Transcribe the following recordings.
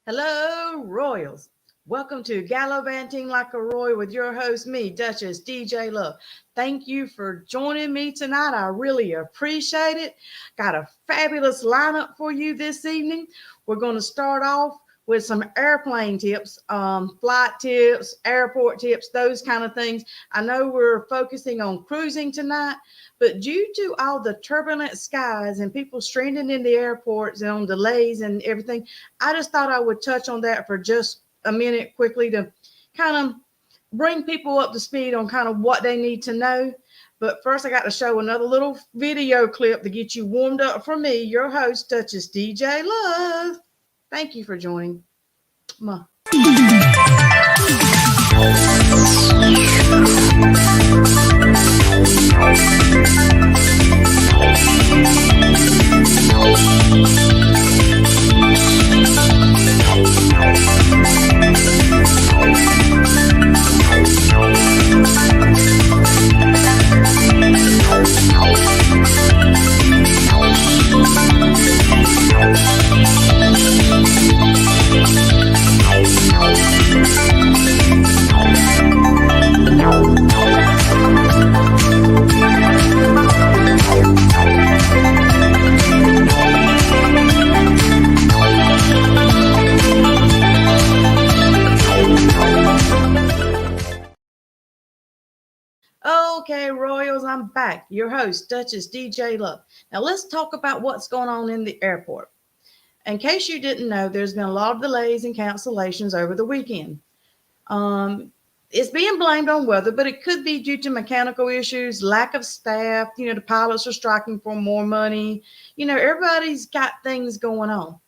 Hello, Royals. Welcome to Gallivanting Like a Royal with your host, me, Duchess DJ Love. Thank you for joining me tonight. I really appreciate it. Got a fabulous lineup for you this evening. We're going to start off with some airplane tips, flight tips, airport tips, those kind of things. I know we're focusing on cruising tonight, but due to all the turbulent skies and people stranded in the airports and on delays and everything, I just thought I would touch on that for just a minute quickly to kind of bring people up to speed on kind of what they need to know. But first, I got to show another little video clip to get you warmed up for me, your host, Duchess DJ Love. Thank you for joining. Ma. Okay, Royals, I'm back. Your host, Duchess DJ Love. Now let's talk about what's going on in the airport. In case you didn't know, there's been a lot of delays and cancellations over the weekend. It's being blamed on weather, but it could be due to mechanical issues, lack of staff. The pilots are striking for more money. Everybody's got things going on.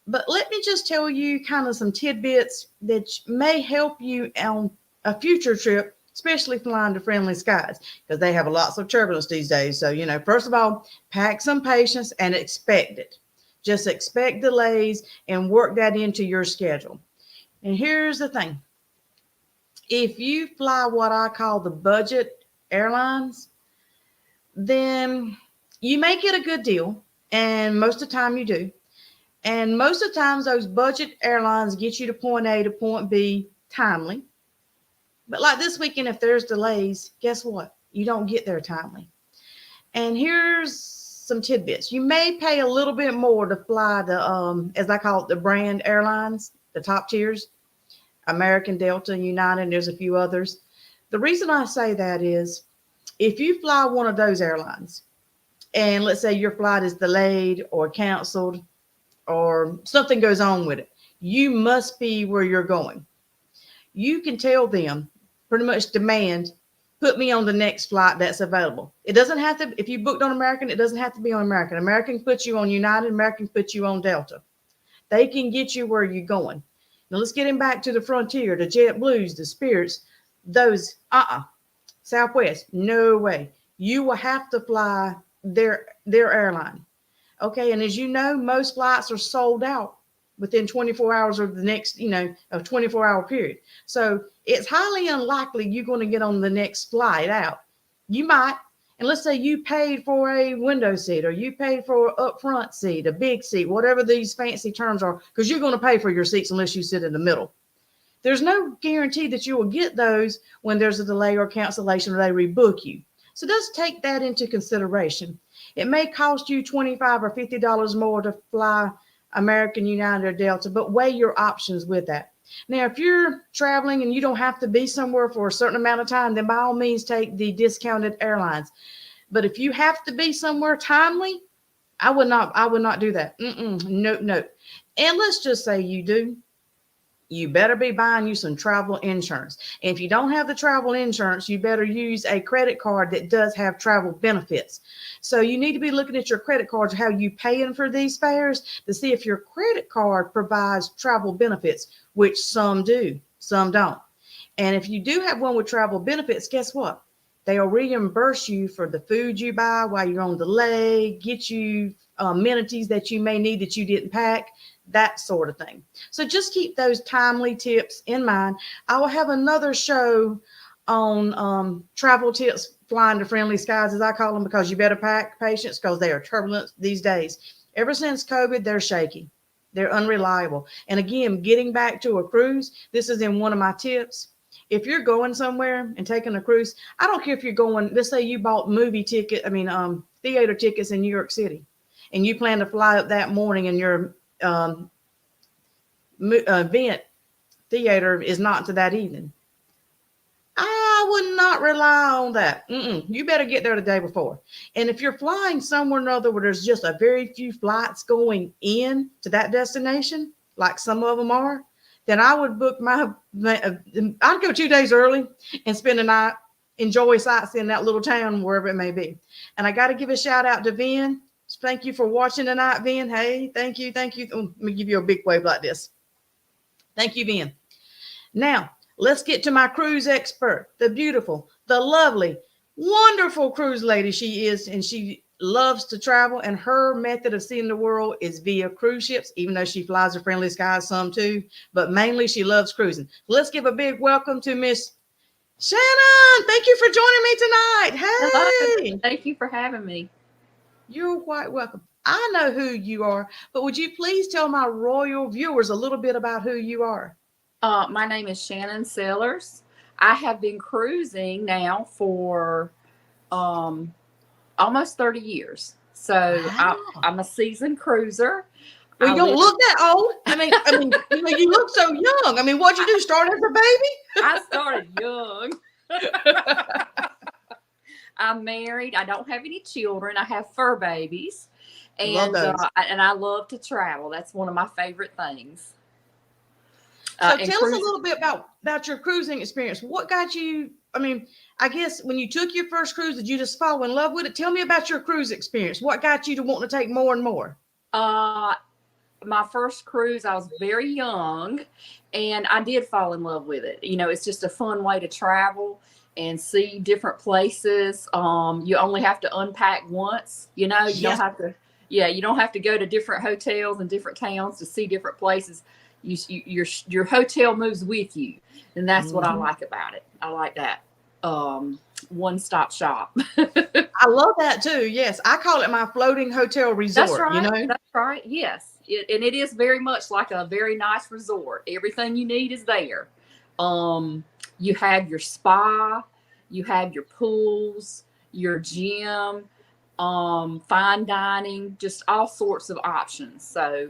But let me just tell you kind of some tidbits that may help you on a future trip, especially flying to friendly skies, because they have lots of turbulence these days. So, first of all, pack some patience and expect it. Just expect delays and work that into your schedule. And here's the thing. If you fly what I call the budget airlines, then you may get a good deal. And most of the time you do. And most of the times those budget airlines get you to point A to point B timely. But like this weekend, if there's delays, guess what? You don't get there timely. And here's some tidbits. You may pay a little bit more to fly the, as I call it, the brand airlines, the top tiers, American, Delta, United, there's a few others. The reason I say that is if you fly one of those airlines and let's say your flight is delayed or canceled or something goes on with it, you must be where you're going. You can tell them, pretty much demand, put me on the next flight that's available. It doesn't have to, if you booked on American, it doesn't have to be on American. American puts you on United, American puts you on Delta. They can get you where you're going. Now let's get him back to the Frontier, the JetBlues, the Spirits, those, Southwest, no way. You will have to fly their airline. Okay, and as you know, most flights are sold out within 24 hours of the next, a 24-hour period. So it's highly unlikely you're going to get on the next flight out. You might, and let's say you paid for a window seat or you paid for an upfront seat, a big seat, whatever these fancy terms are, because you're going to pay for your seats unless you sit in the middle. There's no guarantee that you will get those when there's a delay or cancellation or they rebook you. So just take that into consideration. It may cost you $25 or $50 more to fly American, United, or Delta, but weigh your options with that. Now, if you're traveling and you don't have to be somewhere for a certain amount of time, then by all means take the discounted airlines. But if you have to be somewhere timely, I would not do that. No. And let's just say you do. You better be buying you some travel insurance. And if you don't have the travel insurance, you better use a credit card that does have travel benefits. So you need to be looking at your credit cards, how you paying for these fares to see if your credit card provides travel benefits, which some do, some don't. And if you do have one with travel benefits, guess what? They'll reimburse you for the food you buy while you're on delay, get you amenities that you may need that you didn't pack, that sort of thing. So just keep those timely tips in mind. I will have another show on travel tips, flying to friendly skies, as I call them, because you better pack patience because they are turbulent these days. Ever since COVID, they're shaky. They're unreliable. And again, getting back to a cruise, this is in one of my tips. If you're going somewhere and taking a cruise, I don't care if you're going, let's say you bought theater tickets in New York City, and you plan to fly up that morning and your event theater is not to that evening. I would not rely on that. You better get there the day before. And if you're flying somewhere or another where there's just a very few flights going in to that destination, like some of them are, then I would book I'd go 2 days early and spend a night, enjoy sightseeing that little town, wherever it may be. And I got to give a shout out to Vin. Thank you for watching tonight, Vin. Hey, thank you. Let me give you a big wave like this. Thank you, Vin. Now, let's get to my cruise expert, the beautiful, the lovely, wonderful cruise lady she is, and she loves to travel, and her method of seeing the world is via cruise ships, even though she flies the friendly skies some too, but mainly she loves cruising. Let's give a big welcome to Miss Shannon. Thank you for joining me tonight. Hey. Hello. Thank you for having me. You're quite welcome. I know who you are, but would you please tell my royal viewers a little bit about who you are? My name is Shannon Sellers. I have been cruising now for almost 30 years. So Wow. I'm a seasoned cruiser. Well, you don't look that old. I mean, you look so young. I mean, what'd you do? Start as a baby? I started young. I'm married. I don't have any children. I have fur babies. And I love to travel. That's one of my favorite things. So tell us a little bit about your cruising experience. What got you, I guess when you took your first cruise, did you just fall in love with it? Tell me about your cruise experience. What got you to want to take more and more? My first cruise, I was very young, and I did fall in love with it. You know, it's just a fun way to travel and see different places. You only have to unpack once, you know, you don't have to go to different hotels and different towns to see different places. Your hotel moves with you, and that's what I like about it. I like that one-stop shop. I love that too. Yes, I call it my floating hotel resort. That's right. You know, that's right. Yes, and it is very much like a very nice resort. Everything you need is there. You have your spa, you have your pools, your gym, fine dining, just all sorts of options. So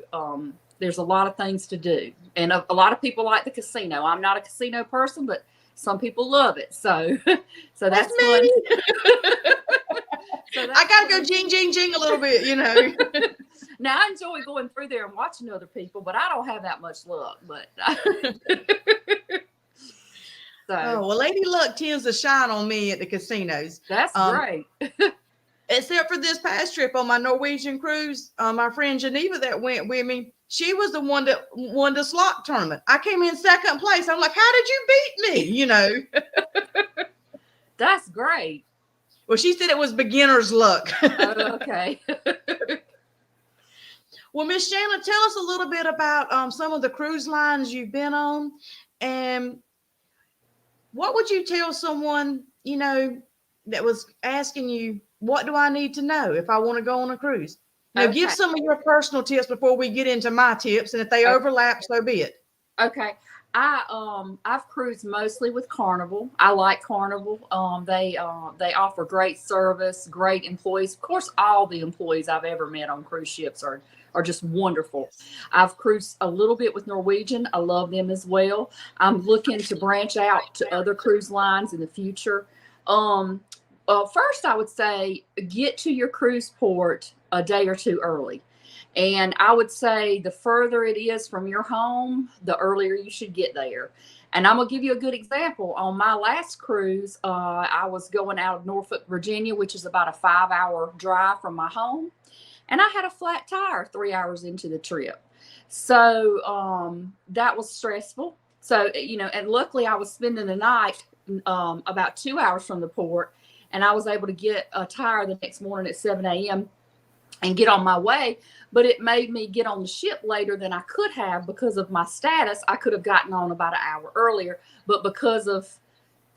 there's a lot of things to do. And a lot of people like the casino. I'm not a casino person, but some people love it. So that's me. Fun. I got to go jing, jing, jing a little bit, you know. Now, I enjoy going through there and watching other people, but I don't have that much luck. But well, Lady Luck tends to shine on me at the casinos. That's great. Except for this past trip on my Norwegian cruise, my friend Geneva that went with me, she was the one that won the slot tournament. I came in second place. I'm like, how did you beat me? You know. That's great. Well, she said it was beginner's luck. Oh, okay. Well, Miss Shannon, tell us a little bit about some of the cruise lines you've been on, and what would you tell someone, you know, that was asking you, what do I need to know if I want to go on a cruise? Now, give some of your personal tips before we get into my tips, and if they overlap, so be it. Okay. I've cruised mostly with Carnival. I like Carnival. They offer great service, great employees. Of course, all the employees I've ever met on cruise ships are just wonderful. I've cruised a little bit with Norwegian. I love them as well. I'm looking to branch out to other cruise lines in the future. First, I would say get to your cruise port a day or two early. And I would say the further it is from your home, the earlier you should get there. And I'm going to give you a good example. On my last cruise, I was going out of Norfolk, Virginia, which is about a 5-hour drive from my home. And I had a flat tire 3 hours into the trip. So that was stressful. So, you know, and luckily I was spending the night about 2 hours from the port. And I was able to get a tire the next morning at 7 a.m. and get on my way. But it made me get on the ship later than I could have because of my status. I could have gotten on about an hour earlier, but because of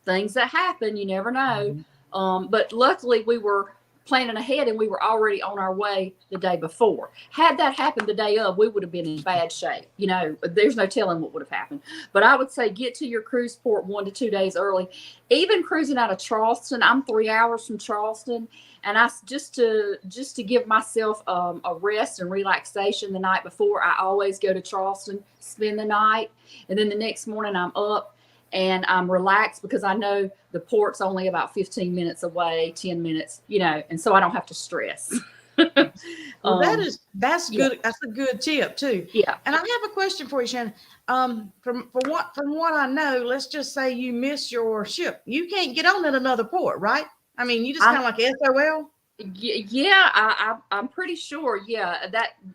things that happen, you never know. But luckily we were planning ahead, and we were already on our way the day before. Had that happened the day of, we would have been in bad shape. You know, there's no telling what would have happened. But I would say get to your cruise port 1 to 2 days early. Even cruising out of Charleston, I'm 3 hours from Charleston, and I just to give myself a rest and relaxation the night before, I always go to Charleston, spend the night, and then the next morning I'm up and I'm relaxed because I know the port's only about 15 minutes away, 10 minutes, you know, and so I don't have to stress. Well, that's good. Yeah. That's a good tip too. Yeah. And I have a question for you, Shannon. From what I know, let's just say you miss your ship. You can't get on at another port, right? I mean, you just kind of like SOL. Yeah, I'm pretty sure. Yeah,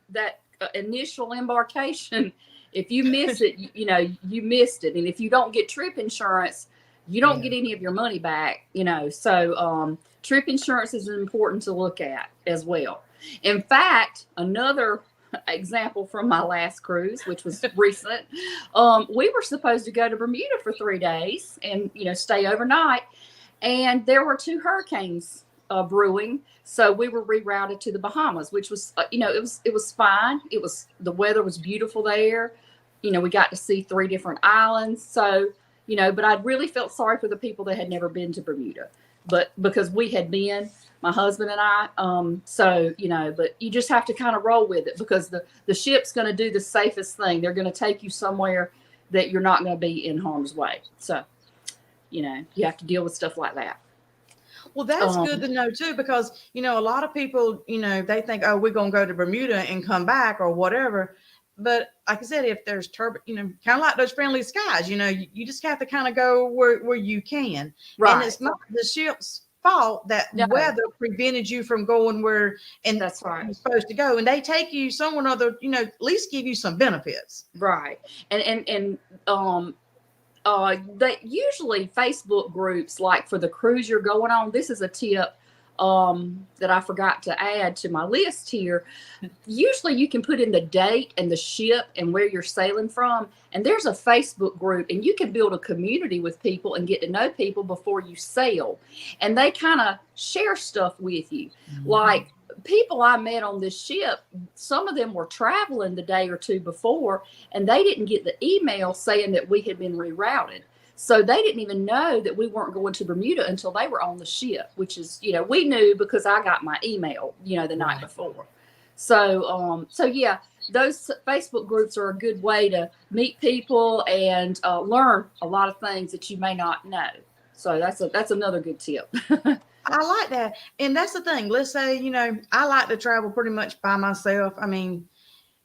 that initial embarkation, if you miss it, you know, you missed it. And if you don't get trip insurance, you don't get any of your money back, you know. So trip insurance is important to look at as well. In fact, another example from my last cruise, which was recent, we were supposed to go to Bermuda for 3 days and, you know, stay overnight. And there were 2 hurricanes brewing. So we were rerouted to the Bahamas, which was, you know, it was fine. The weather was beautiful there. You know, we got to see 3 different islands. So, you know, but I really felt sorry for the people that had never been to Bermuda, but because we had been, my husband and I, so, you know, but you just have to kind of roll with it because the ship's going to do the safest thing. They're going to take you somewhere that you're not going to be in harm's way. So, you know, you have to deal with stuff like that. Well, that's good to know too, because, you know, a lot of people, you know, they think, oh, we're going to go to Bermuda and come back or whatever. But like I said, if there's you know, kind of like those friendly skies, you know, you just have to kind of go where you can. Right. And it's not the ship's fault that weather prevented you from going where that's right. You're supposed to go. And they take you somewhere or other, you know, at least give you some benefits. Right. And they usually Facebook groups, like for the cruise you're going on, this is a tip that I forgot to add to my list here. Usually you can put in the date and the ship and where you're sailing from, and there's a Facebook group, and you can build a community with people and get to know people before you sail, and they kind of share stuff with you. Like people I met on this ship, some of them were traveling the day or two before, and they didn't get the email saying that we had been rerouted. So they didn't even know that we weren't going to Bermuda until they were on the ship, which is, you know, we knew because I got my email, you know, the night before. So, yeah, those Facebook groups are a good way to meet people and learn a lot of things that you may not know. So that's another good tip. I like that. And that's the thing. Let's say, you know, I like to travel pretty much by myself. I mean,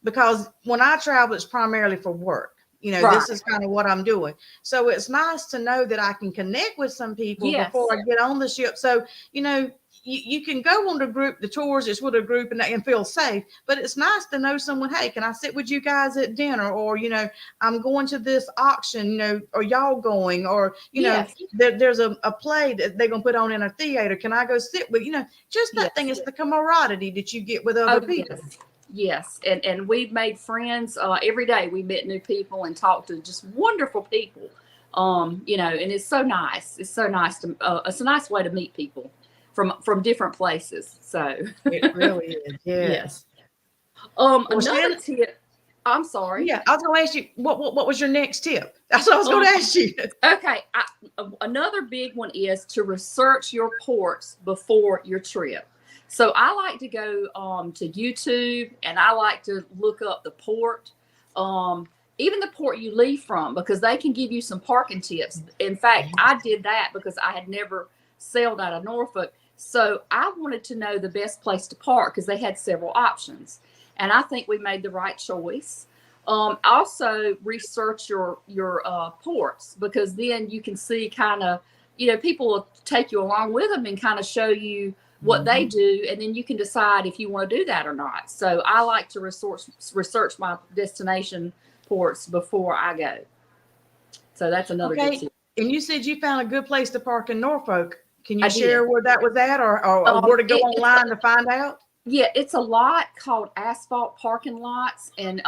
because when I travel, it's primarily for work. You know, this is kind of what I'm doing. So it's nice to know that I can connect with some people before I get on the ship. So, you know, you can go on the tours, it's with a group and feel safe, but it's nice to know someone, hey, can I sit with you guys at dinner? Or, you know, I'm going to this auction, you know, or y'all going, or, you know, there's a play that they're going to put on in a theater. Can I go sit with, you know, just that thing is the camaraderie that you get with other people. Yes. And we've made friends every day. We met new people and talked to just wonderful people. You know, and it's so nice. It's so nice to, it's a nice way to meet people from different places. So it really is. Yes. Another tip. I'm sorry. Yeah, I was going to ask you what was your next tip? That's what I was going to ask you. Okay. Another big one is to research your ports before your trip. So I like to go to YouTube, and I like to look up the port, even the port you leave from, because they can give you some parking tips. In fact, I did that because I had never sailed out of Norfolk. So I wanted to know the best place to park because they had several options. And I think we made the right choice. Also research your ports, because then you can see kind of, you know, people will take you along with them and kind of show you what they do, and then you can decide if you want to do that or not. So I like to research my destination ports before I go. So that's another good tip. And you said you found a good place to park in Norfolk. Can you share where that was at, or where to go online to find out? Yeah, it's a lot called Asphalt Parking Lots, and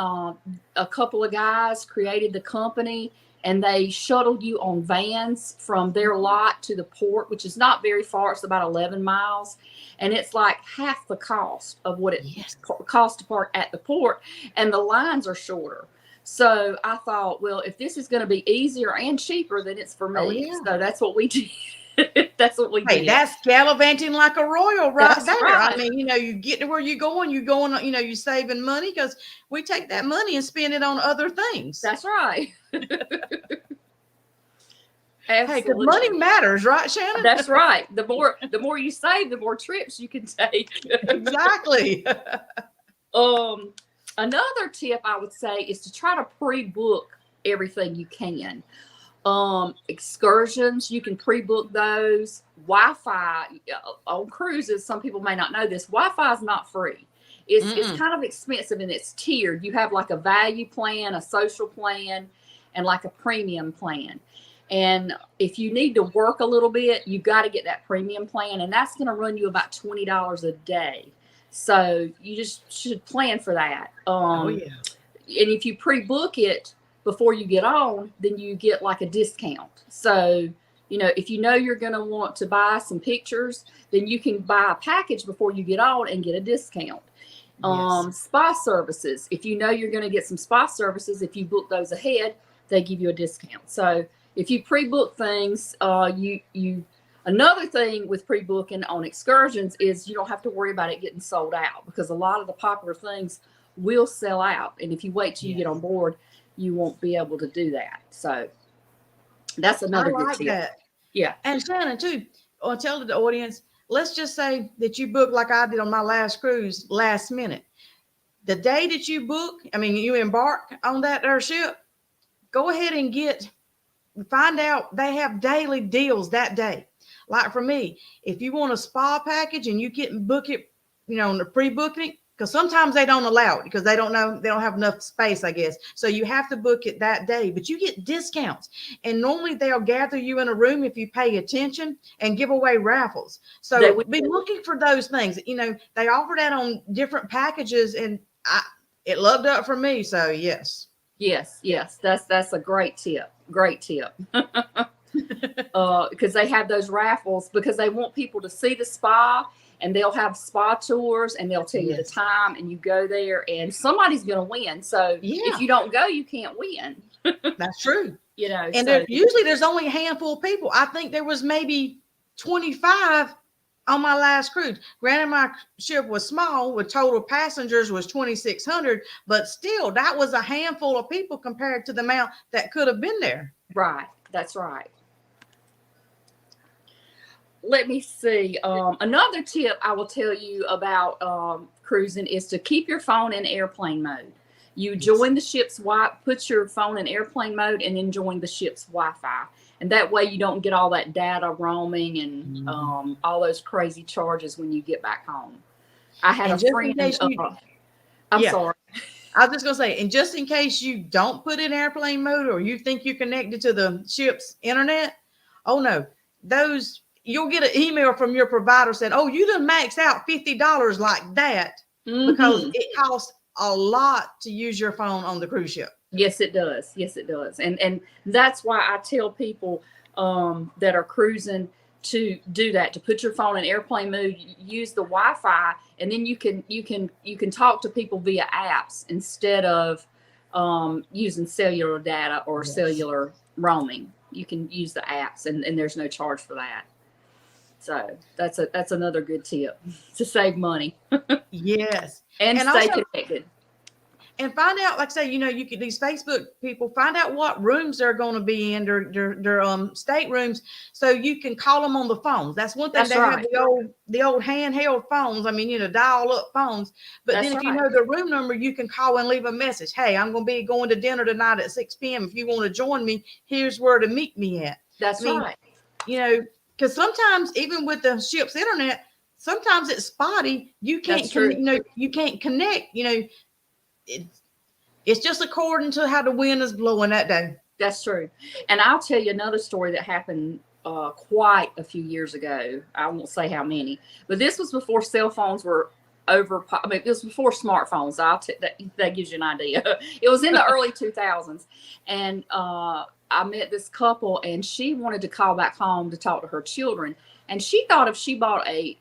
a couple of guys created the company, and they shuttle you on vans from their lot to the port, which is not very far. It's about 11 miles. And it's like half the cost of what it costs to park at the port. And the lines are shorter. So I thought, well, if this is going to be easier and cheaper, then it's for me. Oh, yeah. So that's what we did. That's what we Hey, did. that's gallivanting like a royal right That's there. right. I mean, you get to where you're going, you're saving money, because we take that money and spend it on other things. That's right. Hey, because money matters, right, Shannon? That's right. The more you save, the more trips you can take. Exactly. Another tip I would say is to try to pre-book everything you can. Excursions, you can pre-book those. Wi-Fi on cruises, some people may not know this, Wi-Fi is not free. It's kind of expensive, and it's tiered. You have like a value plan, a social plan, and like a premium plan. And if you need to work a little bit, you've got to get that premium plan, and that's going to run you about $20 a day. So you just should plan for that. And if you pre-book it before you get on, then you get like a discount. So, if you know you're going to want to buy some pictures, then you can buy a package before you get on and get a discount. Spa services. If you know you're going to get some spa services, if you book those ahead, they give you a discount. So if you pre-book things, another thing with pre-booking on excursions is you don't have to worry about it getting sold out, because a lot of the popular things will sell out. And if you wait till you get on board, you won't be able to do that. So that's another good tip. That. Yeah. And Shannon, too, I'll tell the audience, let's just say that you book like I did on my last cruise last minute. The day that you book, you embark on that ship, go ahead and find out they have daily deals that day. Like for me, if you want a spa package and you can book it, on the pre-booking, because sometimes they don't allow it because they don't have enough space, I guess. So you have to book it that day, but you get discounts. And normally they'll gather you in a room if you pay attention and give away raffles. So be looking for those things. They offer that on different packages, and it loved up for me. So yes. Yes. That's a great tip. Great tip. Because they have those raffles because they want people to see the spa, and they'll have spa tours, and they'll tell you the time, and you go there and somebody's going to win. So if you don't go, you can't win. That's true. And usually there's only a handful of people. I think there was maybe 25 on my last cruise. Granted, my ship was small, with total passengers was 2,600, but still that was a handful of people compared to the amount that could have been there. Right. That's right. Let me see. Another tip I will tell you about cruising is to keep your phone in airplane mode. You join the ship's put your phone in airplane mode, and then join the ship's Wi-Fi. And that way you don't get all that data roaming and all those crazy charges when you get back home. I had a friend. I'm sorry. I was just going to say, and just in case you don't put it in airplane mode, or you think you're connected to the ship's internet, oh no, you'll get an email from your provider saying, oh, you done maxed out $50 like that, because it costs a lot to use your phone on the cruise ship. Yes, it does. Yes, it does. And that's why I tell people that are cruising to do that, to put your phone in airplane mode, use the Wi-Fi, and then you can talk to people via apps instead of using cellular data or cellular roaming. You can use the apps, and there's no charge for that. So that's another good tip to save money. Yes. And stay connected. And find out, like I say, you can, these Facebook people, find out what rooms they're going to be in, their staterooms, so you can call them on the phones. That's one thing. They have the old handheld phones. Dial up phones. But then if you know the room number, you can call and leave a message. Hey, I'm going to be going to dinner tonight at 6 p.m. If you want to join me, here's where to meet me at. That's right. Because sometimes even with the ship's internet, sometimes it's spotty. You can't, you can't connect. It's just according to how the wind is blowing that day. That's true. And I'll tell you another story that happened quite a few years ago. I won't say how many, but this was before cell phones were it was before smartphones. That gives you an idea. It was in the early 2000s. And I met this couple, and she wanted to call back home to talk to her children. And she thought if she bought a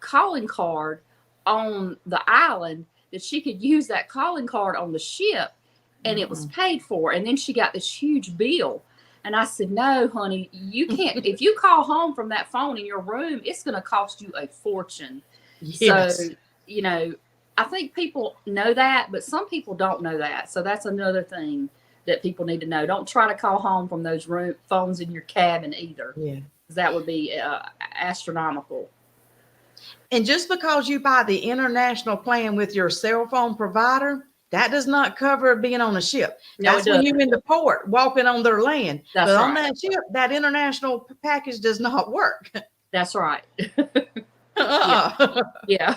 calling card on the island, that she could use that calling card on the ship, and it was paid for. And then she got this huge bill. And I said, no, honey, you can't. If you call home from that phone in your room, it's going to cost you a fortune. Yes. So, you know, I think people know that, but some people don't know that. So that's another thing that people need to know. Don't try to call home from those phones in your cabin either. Yeah. That would be astronomical. And just because you buy the international plan with your cell phone provider, that does not cover being on a ship. No, that's when you're in the port walking on their land. That's but right. On that ship, that international package does not work. That's right. Yeah.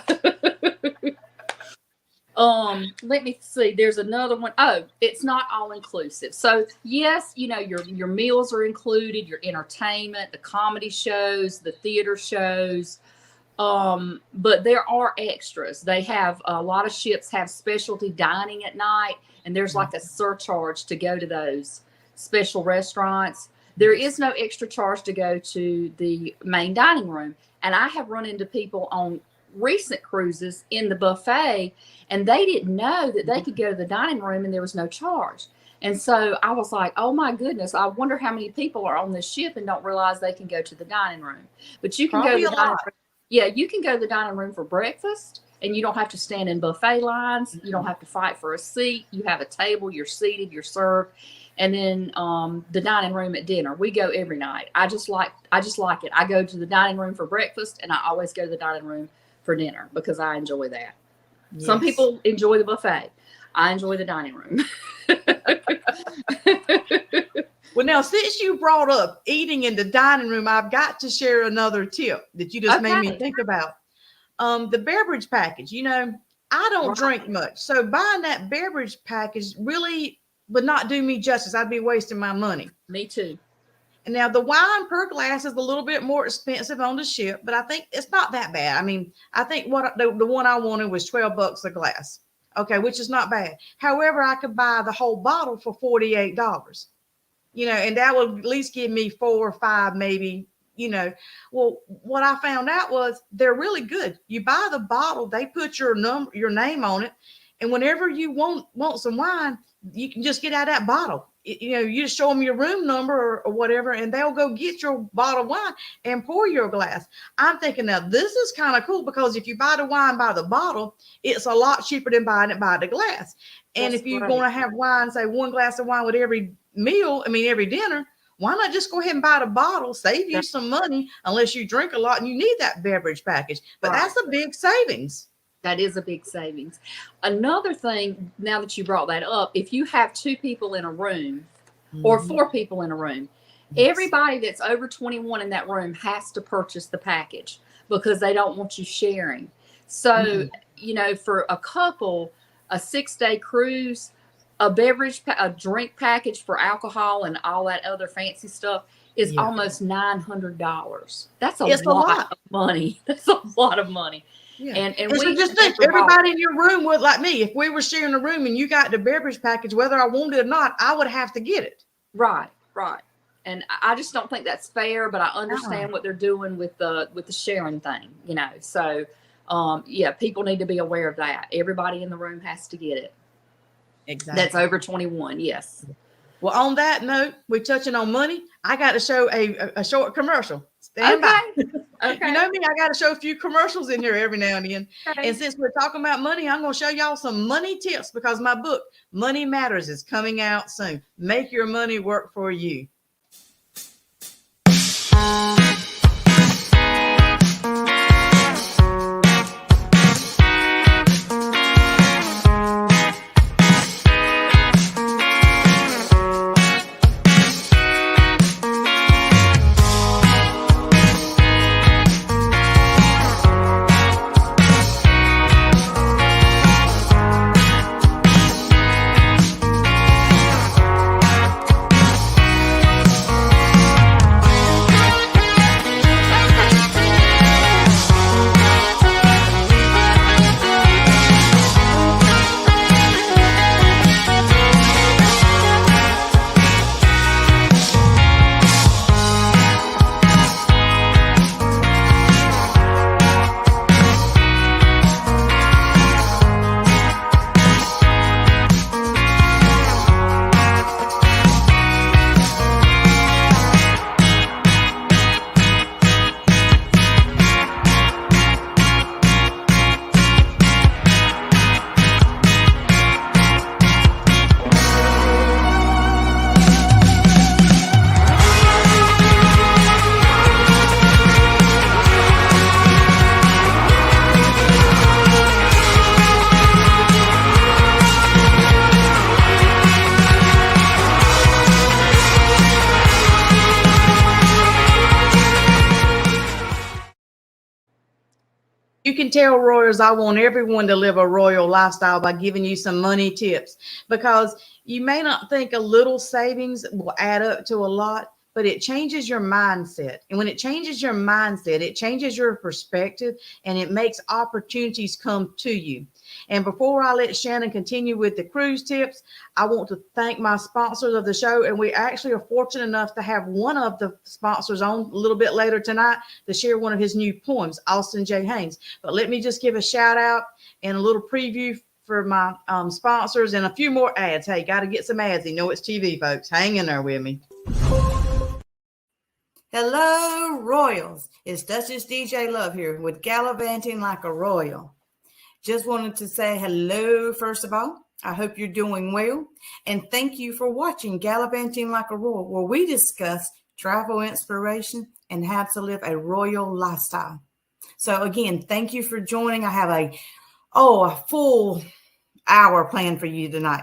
Let me see. There's another one. Oh, it's not all inclusive. So yes, you know, your meals are included, your entertainment, the comedy shows, the theater shows. But there are extras. They have a lot of ships have specialty dining at night, and there's like a surcharge to go to those special restaurants. There is no extra charge to go to the main dining room. And I have run into people on recent cruises in the buffet, and they didn't know that they could go to the dining room and there was no charge. And so I was like, oh my goodness, I wonder how many people are on this ship and don't realize they can go to the dining room. But you can go to the dining room. Yeah, you can go to the dining room for breakfast, and you don't have to stand in buffet lines. You don't have to fight for a seat. You have a table, you're seated, you're served. And then the dining room at dinner. We go every night. I just like it. I go to the dining room for breakfast, and I always go to the dining room for dinner because I enjoy that. Yes. Some people enjoy the buffet. I enjoy the dining room. Well, now, since you brought up eating in the dining room, I've got to share another tip that you just made me think about. The beverage package. You know, I don't drink much. So buying that beverage package really would not do me justice. I'd be wasting my money. Me too. And now the wine per glass is a little bit more expensive on the ship, but I think it's not that bad. I mean, I think the one I wanted was $12 a glass. Okay, which is not bad. However, I could buy the whole bottle for $48. You know, and that would at least give me 4 or 5, maybe, you know. Well, what I found out was they're really good. You buy the bottle, they put your name on it. And whenever you want some wine, you can just get out that bottle. You know, you just show them your room number or whatever, and they'll go get your bottle of wine and pour your glass. I'm thinking, now this is kind of cool, because if you buy the wine by the bottle, it's a lot cheaper than buying it by the glass. And that's if you're going to have wine, say 1 glass of wine with every every dinner, why not just go ahead and buy the bottle, save you some money, unless you drink a lot and you need that beverage package. But that's a big savings. That is a big savings. Another thing, now that you brought that up, if you have 2 people in a room or 4 people in a room, everybody that's over 21 in that room has to purchase the package, because they don't want you sharing. So, you know, for a couple, a 6-day cruise, a drink package for alcohol and all that other fancy stuff is almost $900. That's a lot of money. That's a lot of money. Yeah. And we so just think, everybody in your room would, like me, if we were sharing a room and you got the beverage package, whether I wanted it or not, I would have to get it. Right. And I just don't think that's fair, but I understand what they're doing with the sharing thing, you know. So people need to be aware of that. Everybody in the room has to get it. Exactly. That's over 21. Yes. Well, on that note, we're touching on money. I got to show a short commercial. Stand by. Okay. You know me, I got to show a few commercials in here every now and then. Okay. And since we're talking about money, I'm going to show y'all some money tips, because my book, Money Matters, is coming out soon. Make your money work for you. can tell, Royals, I want everyone to live a royal lifestyle by giving you some money tips, because you may not think a little savings will add up to a lot, but it changes your mindset. And when it changes your mindset, it changes your perspective, and it makes opportunities come to you. And before I let Shannon continue with the cruise tips, I want to thank my sponsors of the show. And we actually are fortunate enough to have one of the sponsors on a little bit later tonight to share one of his new poems, Austin J Haines. But let me just give a shout out and a little preview for my sponsors and a few more ads. Hey, got to get some ads. You know it's TV, folks. Hang in there with me. Hello, Royals. It's Duchess DJ Love here with Gallivanting Like a Royal. Just wanted to say hello, first of all. I hope you're doing well. And thank you for watching Gallivanting Like a Royal, where we discuss travel inspiration and how to live a royal lifestyle. So again, thank you for joining. I have a full hour planned for you tonight.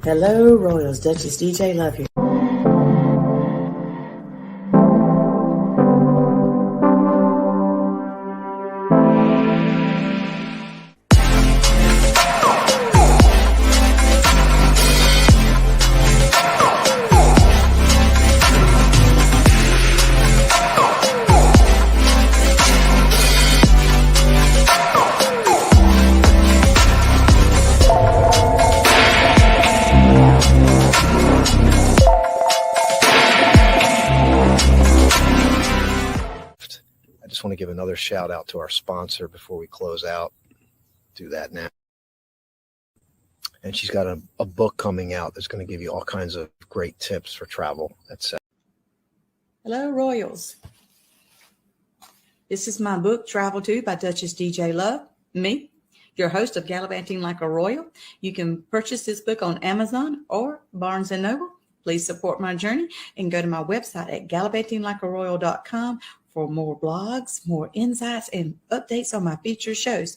Hello, Royals. Duchess DJ Love here. Just want to give another shout out to our sponsor before we close out. Do that now. And she's got a book coming out that's going to give you all kinds of great tips for travel, etc. Hello, Royals. This is my book, Travel To by Duchess DJ Love, me, your host of Gallivanting Like a Royal. You can purchase this book on Amazon or Barnes & Noble. Please support my journey and go to my website at gallivantinglikearoyal.com for more blogs, more insights, and updates on my featured shows.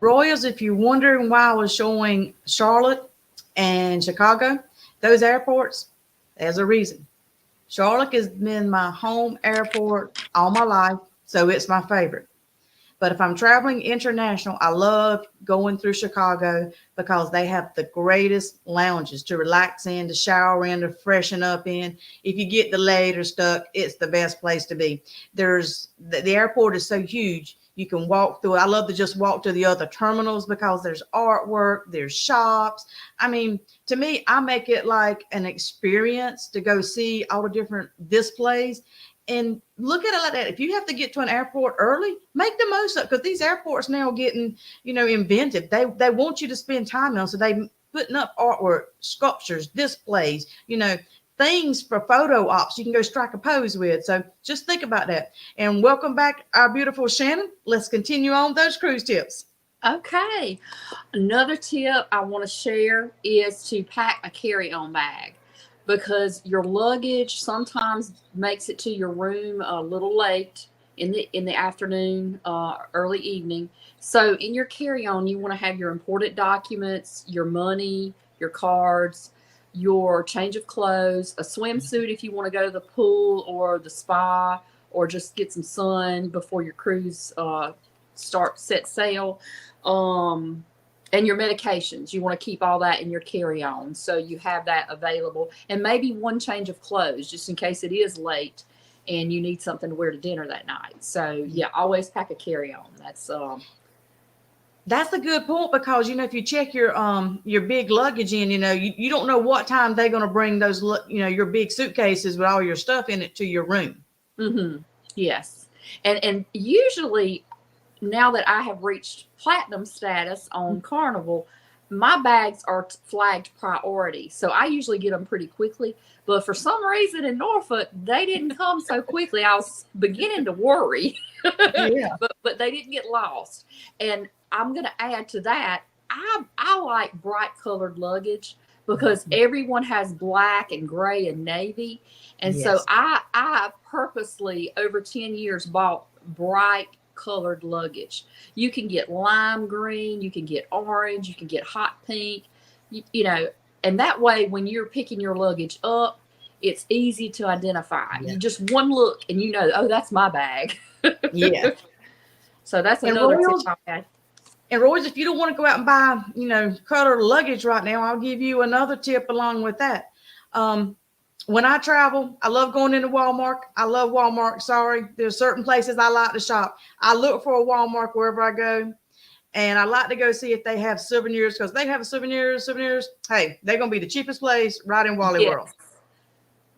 Royals, if you're wondering why I was showing Charlotte and Chicago, those airports, there's a reason. Charlotte has been my home airport all my life, so it's my favorite. But if I'm traveling international, I love going through Chicago because they have the greatest lounges to relax in, to shower in, to freshen up in. If you get delayed or stuck, it's the best place to be. The airport is so huge. You can walk through it. I love to just walk to the other terminals because there's artwork, there's shops. I mean, to me, I make it like an experience to go see all the different displays and look at it like that. If you have to get to an airport early, make the most of it, because these airports now are getting, inventive. They want you to spend time on, so they putting up artwork, sculptures, displays, things for photo ops you can go strike a pose with. So just think about that. And welcome back, our beautiful Shannon. Let's continue on those cruise tips. Okay. Another tip I want to share is to pack a carry-on bag, because your luggage sometimes makes it to your room a little late in the afternoon, early evening. So in your carry-on, you want to have your important documents, your money, your cards, your change of clothes, a swimsuit if you want to go to the pool or the spa, or just get some sun before your cruise set sail. And your medications, you want to keep all that in your carry-on, so you have that available, and maybe one change of clothes just in case it is late and you need something to wear to dinner that night. So yeah, always pack a carry-on. That's a good point, because if you check your big luggage in, you don't know what time they're going to bring those your big suitcases with all your stuff in it to your room. Mm-hmm. Yes, and usually, now that I have reached platinum status on Carnival, my bags are flagged priority. So I usually get them pretty quickly. But for some reason in Norfolk, they didn't come so quickly. I was beginning to worry. Yeah. but they didn't get lost. And I'm going to add to that, I like bright colored luggage, because everyone has black and gray and navy. And Yes. so I purposely over 10 years bought bright colored luggage. You can get lime green, you can get orange, you can get hot pink, and that way when you're picking your luggage up, it's easy to identify. Yeah. You just one look and oh, that's my bag. Yeah. So that's another Royals, tip I had. And Royals, if you don't want to go out and buy, colored luggage right now, I'll give you another tip along with that. When I travel, I love going into Walmart. I love Walmart. Sorry. There's certain places I like to shop. I look for a Walmart wherever I go. And I like to go see if they have souvenirs, because they have souvenirs. Hey, they're going to be the cheapest place right in Wally World.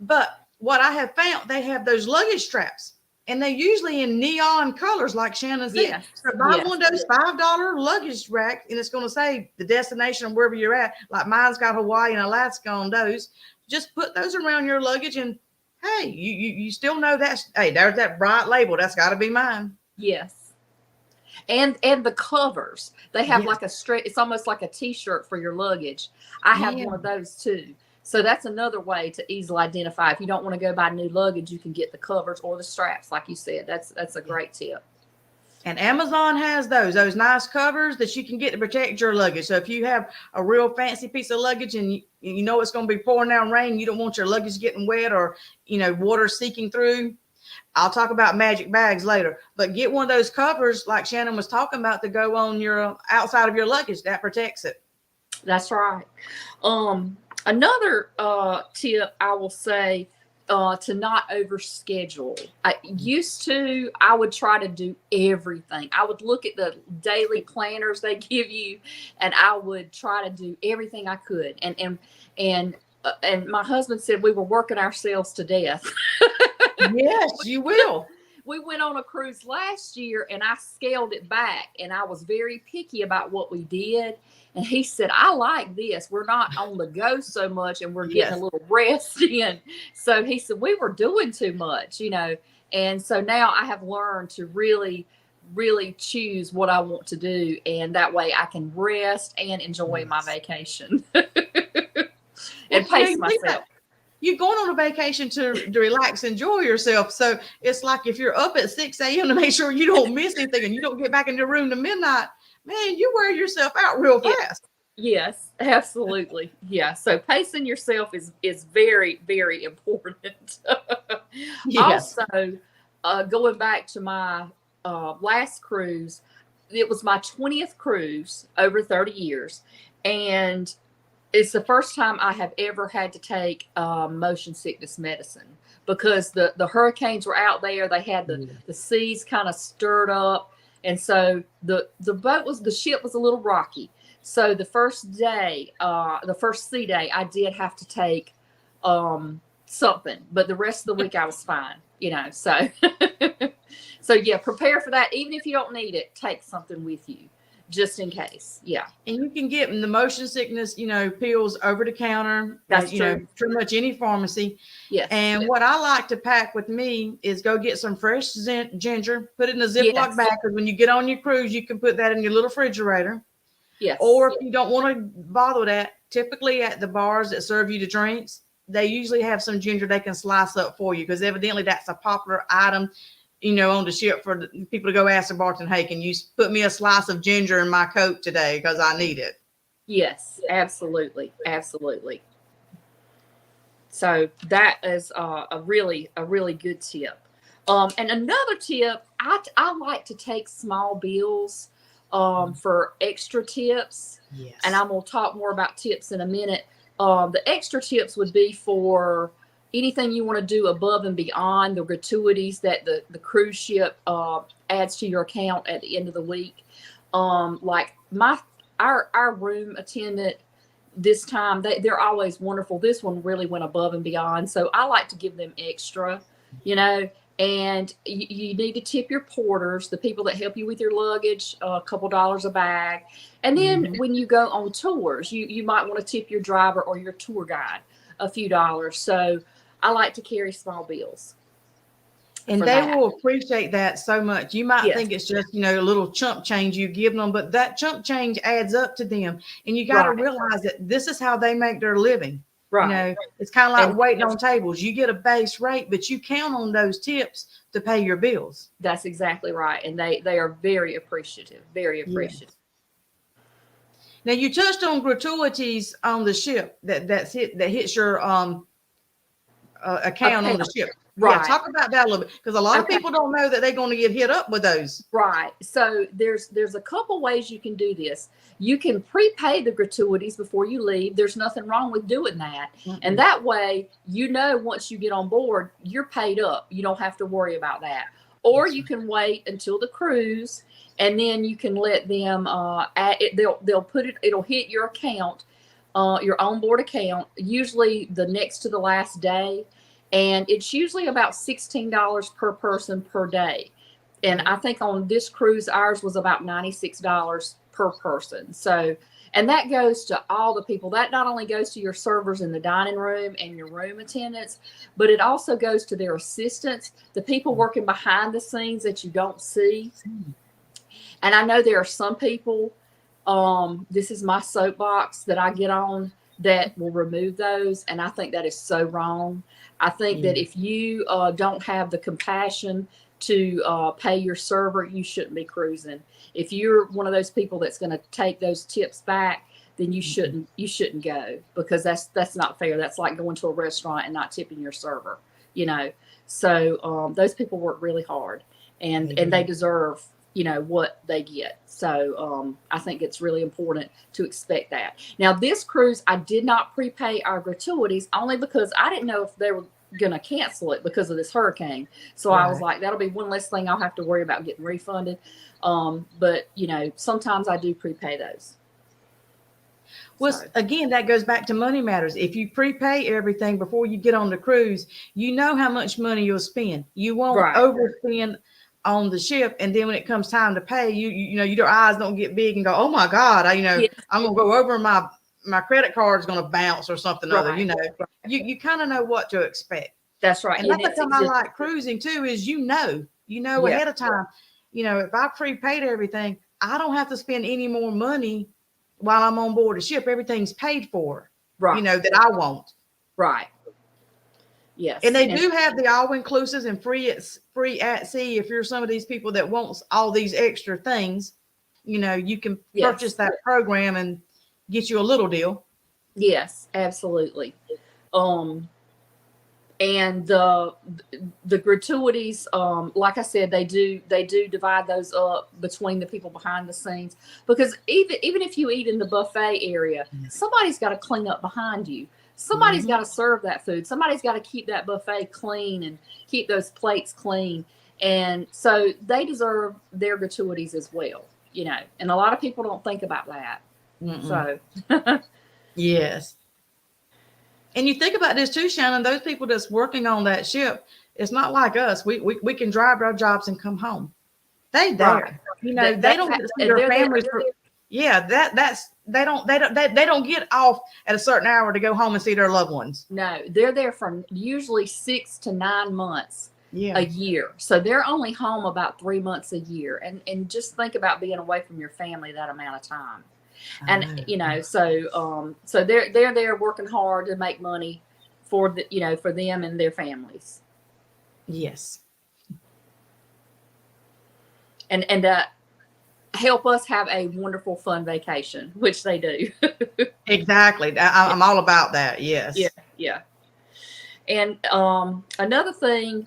But what I have found, they have those luggage straps, and they're usually in neon colors like Shannon said. Yes. So buy one of those $5 luggage racks, and it's going to say the destination and wherever you're at. Like mine's got Hawaii and Alaska on those. Just put those around your luggage, and hey, you still know there's that bright label. That's got to be mine. Yes. And the covers, they have like a straight, it's almost like a t-shirt for your luggage. I have one of those too. So that's another way to easily identify. If you don't want to go buy new luggage, you can get the covers or the straps, like you said. That's a great tip. And Amazon has those nice covers that you can get to protect your luggage. So if you have a real fancy piece of luggage and you know it's going to be pouring down rain, you don't want your luggage getting wet or, water seeking through. I'll talk about magic bags later, but get one of those covers like Shannon was talking about to go on your outside of your luggage. That protects it. That's right. Another tip I will say, to not overschedule. I would try to do everything. I would look at the daily planners they give you, and I would try to do everything I could. And my husband said we were working ourselves to death. Yes, you will. We went on a cruise last year, and I scaled it back, and I was very picky about what we did. And he said, I like this. We're not on the go so much, and we're getting a little rest in. So he said, we were doing too much, And so now I have learned to really, really choose what I want to do. And that way I can rest and enjoy my vacation and pace myself. You're going on a vacation to relax, enjoy yourself. So it's like if you're up at 6 a.m. to make sure you don't miss anything and you don't get back in your room to midnight, man, you wear yourself out real fast. Yes, absolutely. Yeah. So pacing yourself is very, very important. Yes. Also, going back to my last cruise, it was my 20th cruise over 30 years. And it's the first time I have ever had to take motion sickness medicine, because the hurricanes were out there. They had the seas kind of stirred up. And so the ship was a little rocky. So the first day, the first sea day, I did have to take something, but the rest of the week I was fine, so, so yeah, prepare for that. Even if you don't need it, take something with you. just in case. Yeah. And you can get the motion sickness, pills over the counter. That's true. Pretty much any pharmacy. Yes. And what I like to pack with me is go get some fresh ginger, put it in a Ziploc bag. Because when you get on your cruise, you can put that in your little refrigerator. Yes. Or if you don't want to bother with that, typically at the bars that serve you the drinks, they usually have some ginger they can slice up for you, because evidently that's a popular item, on the ship for the people to go ask the bartender, hey, can you put me a slice of ginger in my Coke today because I need it? Yes, absolutely. Absolutely. So that is a really good tip. And another tip, I like to take small bills for extra tips. Yes. And I'm going to talk more about tips in a minute. The extra tips would be for anything you want to do above and beyond the gratuities that the cruise ship adds to your account at the end of the week. Like our room attendant this time, they're always wonderful. This one really went above and beyond. So I like to give them extra, and you need to tip your porters, the people that help you with your luggage, a couple dollars a bag. And then when you go on tours, you might want to tip your driver or your tour guide a few dollars. So I like to carry small bills. And they will appreciate that so much. You might think it's just, a little chump change you give them, but that chump change adds up to them. And you got to realize that this is how they make their living. Right. It's kind of like waiting on tables. You get a base rate, but you count on those tips to pay your bills. That's exactly right. And they are very appreciative, very appreciative. Yes. Now you touched on gratuities on the ship that hits your account on the ship. Right. Yeah, talk about that a little bit, because a lot of people don't know that they're going to get hit up with those. Right. So there's a couple ways you can do this. You can prepay the gratuities before you leave. There's nothing wrong with doing that. Mm-hmm. And that way, once you get on board, you're paid up. You don't have to worry about that. Or you can wait until the cruise, and then you can let them they'll put it, it'll hit your account, your onboard account, usually the next to the last day. And it's usually about $16 per person per day. And I think on this cruise, ours was about $96 per person. So, and that goes to all the people. That not only goes to your servers in the dining room and your room attendants, but it also goes to their assistants, the people working behind the scenes that you don't see. And I know there are some people, this is my soapbox that I get on, that will remove those. And I think that is so wrong. I think that if you don't have the compassion to pay your server, you shouldn't be cruising. If you're one of those people that's going to take those tips back, then you shouldn't go, because that's not fair. That's like going to a restaurant and not tipping your server, So those people work really hard, and they deserve what they get. So I think it's really important to expect that. Now, this cruise, I did not prepay our gratuities, only because I didn't know if they were going to cancel it because of this hurricane. So I was like, that'll be one less thing I'll have to worry about getting refunded. But sometimes I do prepay those. Well, again, that goes back to money matters. If you prepay everything before you get on the cruise, you know how much money you'll spend. You won't overspend on the ship, and then when it comes time to pay, your eyes don't get big and go, oh my God, I'm gonna go over, my credit card is gonna bounce or something other. You kind of know what to expect. That's right. And that's the time I like cruising too, is ahead of time. If I prepaid everything, I don't have to spend any more money while I'm on board a ship. Everything's paid for, that I want. Right. Yes. And they do have the all-inclusives and free at sea. If you're some of these people that wants all these extra things, you can purchase that program and get you a little deal. Yes, absolutely. And the gratuities, like I said, they do divide those up between the people behind the scenes, because even if you eat in the buffet area, somebody's got to clean up behind you. Somebody's got to serve that food. Somebody's got to keep that buffet clean and keep those plates clean. And so they deserve their gratuities as well, and a lot of people don't think about that. So, yes. And you think about this too, Shannon, those people that's working on that ship, it's not like us. We can drive our jobs and come home. They there. They don't get to see their families Yeah, that's they don't get off at a certain hour to go home and see their loved ones. No, they're there from usually 6 to 9 months Yeah. a year. So they're only home about 3 months a year. And just think about being away from your family that amount of time. And so they're there working hard to make money for for them and their families. Yes. And help us have a wonderful, fun vacation, which they do. Exactly. I'm all about that. Yes. Yeah. And another thing,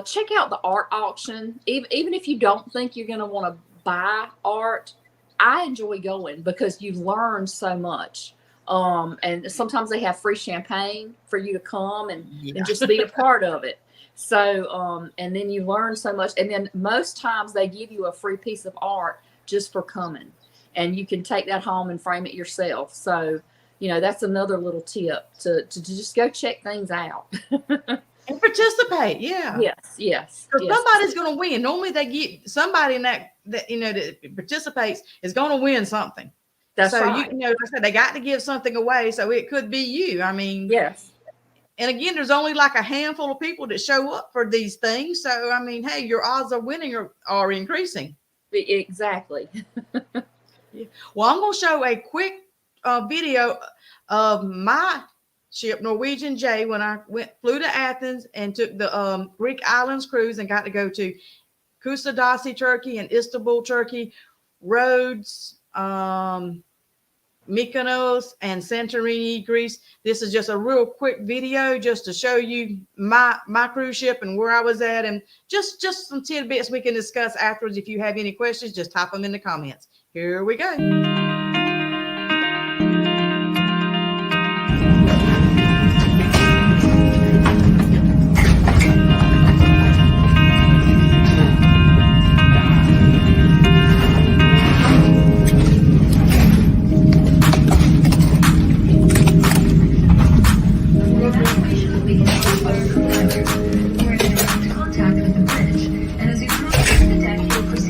check out the art auction. Even if you don't think you're going to want to buy art, I enjoy going because you learn so much. And sometimes they have free champagne for you to come and just be a part of it. So, and then you learn so much. And then most times they give you a free piece of art just for coming. And you can take that home and frame it yourself. So, that's another little tip to just go check things out. And participate. Yeah. Yes. Because somebody's going to win. Normally they get somebody in that participates is going to win something. That's so right. Like I said, they got to give something away. So it could be you. I mean, yes. And again, there's only like a handful of people that show up for these things. So, I mean, hey, your odds of winning are increasing. Exactly. Yeah. Well, I'm going to show a quick video of my ship, Norwegian J, when I flew to Athens and took the Greek Islands cruise and got to go to Costa Rica, Turkey, and Istanbul, Turkey, Rhodes, Mykonos, and Santorini, Greece. This is just a real quick video just to show you my cruise ship and where I was at, and just some tidbits we can discuss afterwards. If you have any questions, just type them in the comments. Here we go.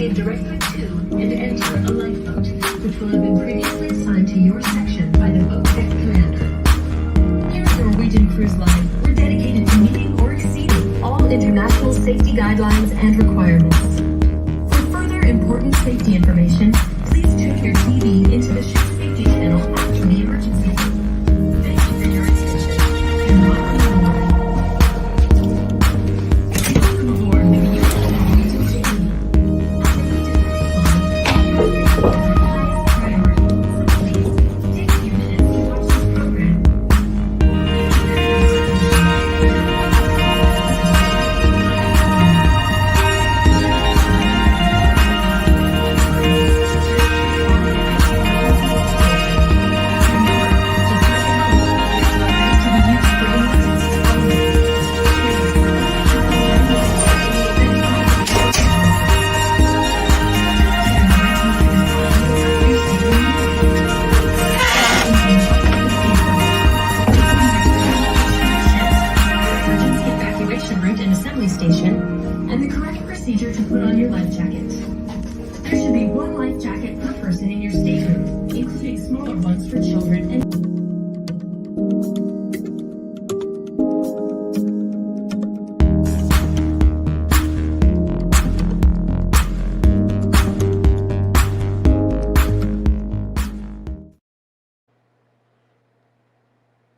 Directly to and enter a lifeboat, which will have been previously assigned to your section by the boat deck commander. Here at Norwegian Cruise Line, we're dedicated to meeting or exceeding all international safety guidelines and requirements. For further important safety information, please check your TV into the ship safety channel after the emergency. Thank you for your attention and welcome aboard. Welcome aboard with the Norwegian J.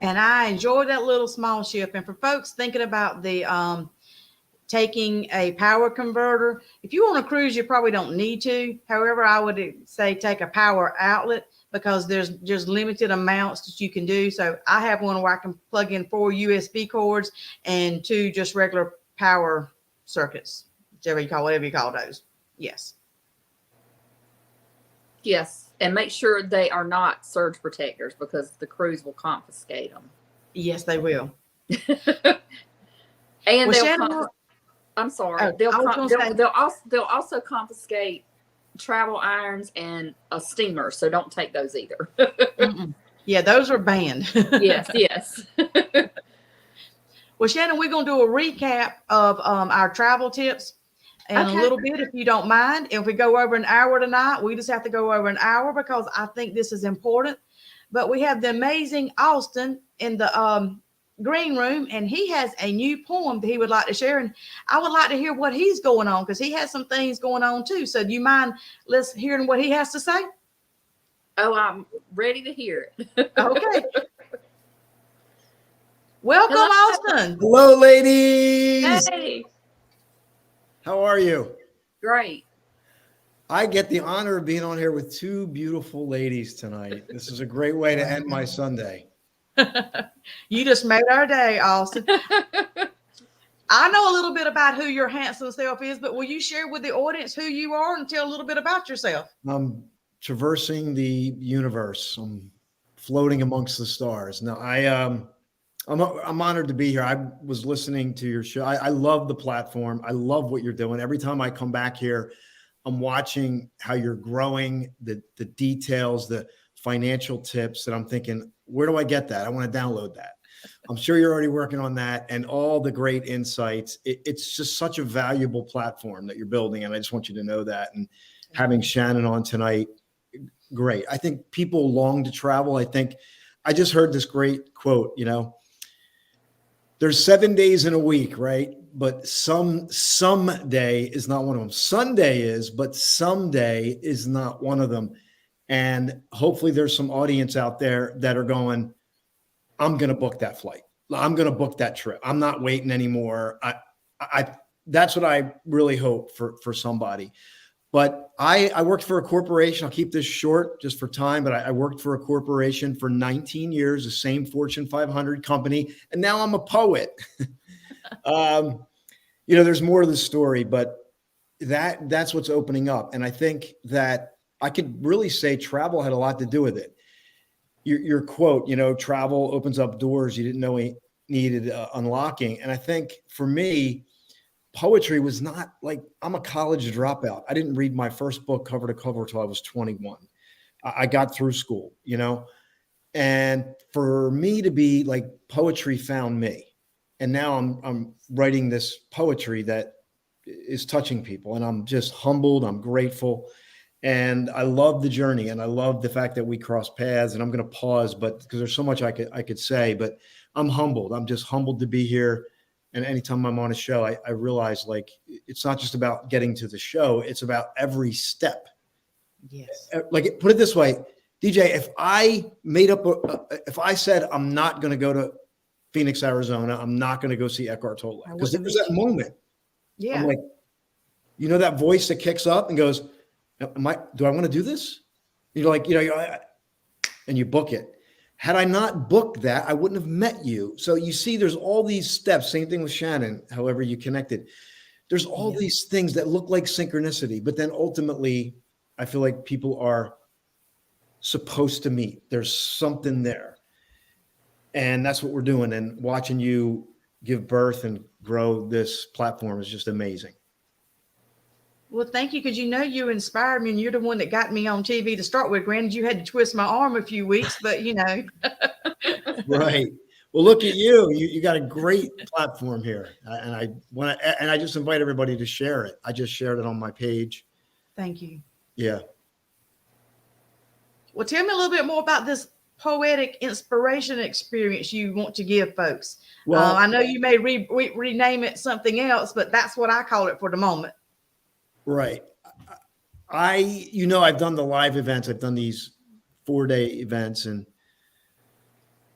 And I enjoyed that little small ship. And for folks thinking about the taking a power converter, if you want to cruise, you probably don't need to. However, I would say take a power outlet because there's limited amounts that you can do. So I have one where I can plug in 4 USB cords and 2 just regular power circuits, whatever you call those. Yes. Yes. And make sure they are not surge protectors because the cruise will confiscate them. Yes, they will. And well, I'm sorry. They'll also confiscate travel irons and a steamer. So don't take those either. Yeah, those are banned. Yes. Well, Shannon, we're going to do a recap of our travel tips. and a Okay. little bit, if you don't mind. If we go over an hour tonight, we just have to go over an hour because I think this is important. But we have the amazing Austin in the green room, and he has a new poem that he would like to share. And I would like to hear what he's going on because he has some things going on too. So do you mind hearing what he has to say? Oh, I'm ready to hear it. Okay. Welcome, Hello. Austin. Hello, ladies. Hey, How are you? great. I get the honor of being on here with two beautiful ladies tonight. This is a great way to end my Sunday. You just made our day, Austin. I know a little bit about who your handsome self is, but will you share with the audience who you are and tell a little bit about yourself? I'm traversing the universe. I'm floating amongst the stars. Now, I'm honored to be here. I was listening to your show. I love the platform. I love what you're doing. Every time I come back here, I'm watching how you're growing, the details, the financial tips, and I'm thinking, where do I get that? I want to download that. I'm sure you're already working on that and all the great insights. It's just such a valuable platform that you're building, and I just want you to know that. And having Shannon on tonight, great. I think people long to travel. I just heard this great quote, there's 7 days in a week, right? But some day is not one of them. Sunday is, but someday is not one of them. And hopefully there's some audience out there that are going, I'm going to book that flight. I'm going to book that trip. I'm not waiting anymore. That's what I really hope for somebody. But I worked for a corporation. I'll keep this short just for time, but I worked for a corporation for 19 years, the same Fortune 500 company. And now I'm a poet. There's more to the story, but that's what's opening up. And I think that I could really say travel had a lot to do with it. Your quote, travel opens up doors you didn't know needed unlocking. And I think for me, poetry was not like, I'm a college dropout. I didn't read my first book cover to cover until I was 21. I got through school, and for me to be like, poetry found me. And now I'm writing this poetry that is touching people, and I'm just humbled. I'm grateful. And I love the journey, and I love the fact that we cross paths. And I'm going to pause, but because there's so much I could say, but I'm humbled. I'm just humbled to be here. And anytime I'm on a show, I realize like, it's not just about getting to the show. It's about every step. Yes. Like, put it this way, DJ, if I if I said, I'm not going to go to Phoenix, Arizona, I'm not going to go see Eckhart Tolle, because there was that moment. Yeah. I'm like, that voice that kicks up and goes, do I want to do this? You're like, and you book it. Had I not booked that, I wouldn't have met you. So you see, there's all these steps. Same thing with Shannon, however you connected. There's all these things that look like synchronicity, but then ultimately, I feel like people are supposed to meet. There's something there. And that's what we're doing. And watching you give birth and grow this platform is just amazing. Well, thank you, because you inspired me, and you're the one that got me on TV to start with. Granted, you had to twist my arm a few weeks, but Right. Well, look at you. You got a great platform here, and I just invite everybody to share it. I just shared it on my page. Thank you. Yeah. Well, tell me a little bit more about this poetic inspiration experience you want to give folks. Well, I know you may rename it something else, but that's what I call it for the moment. Right. I've done the live events. I've done these 4-day events.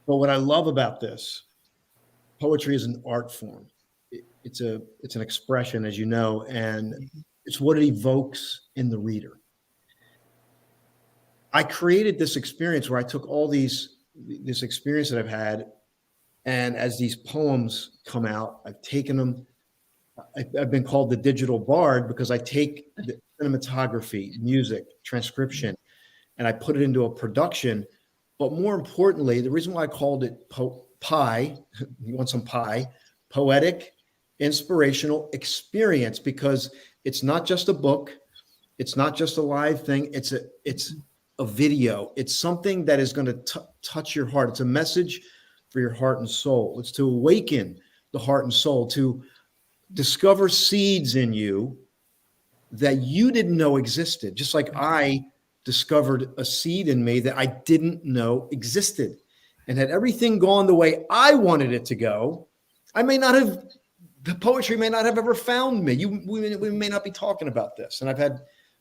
But what I love about this, poetry is an art form. It's an expression, as you know, and it's what it evokes in the reader. I created this experience where I took all this experience that I've had, and as these poems come out, I've taken them. I've been called the digital bard because I take the cinematography, music, transcription, and I put it into a production. But more importantly, the reason why I called it PI, you want some pie, Poetic Inspirational Experience, because it's not just a book. It's not just a live thing. It's a video. It's something that is going to touch your heart. It's a message for your heart and soul. It's to awaken the heart and soul, to discover seeds in you that you didn't know existed, just like I discovered a seed in me that I didn't know existed. And had everything gone the way I wanted it to go, the poetry may not have ever found me. We may not be talking about this. And I've had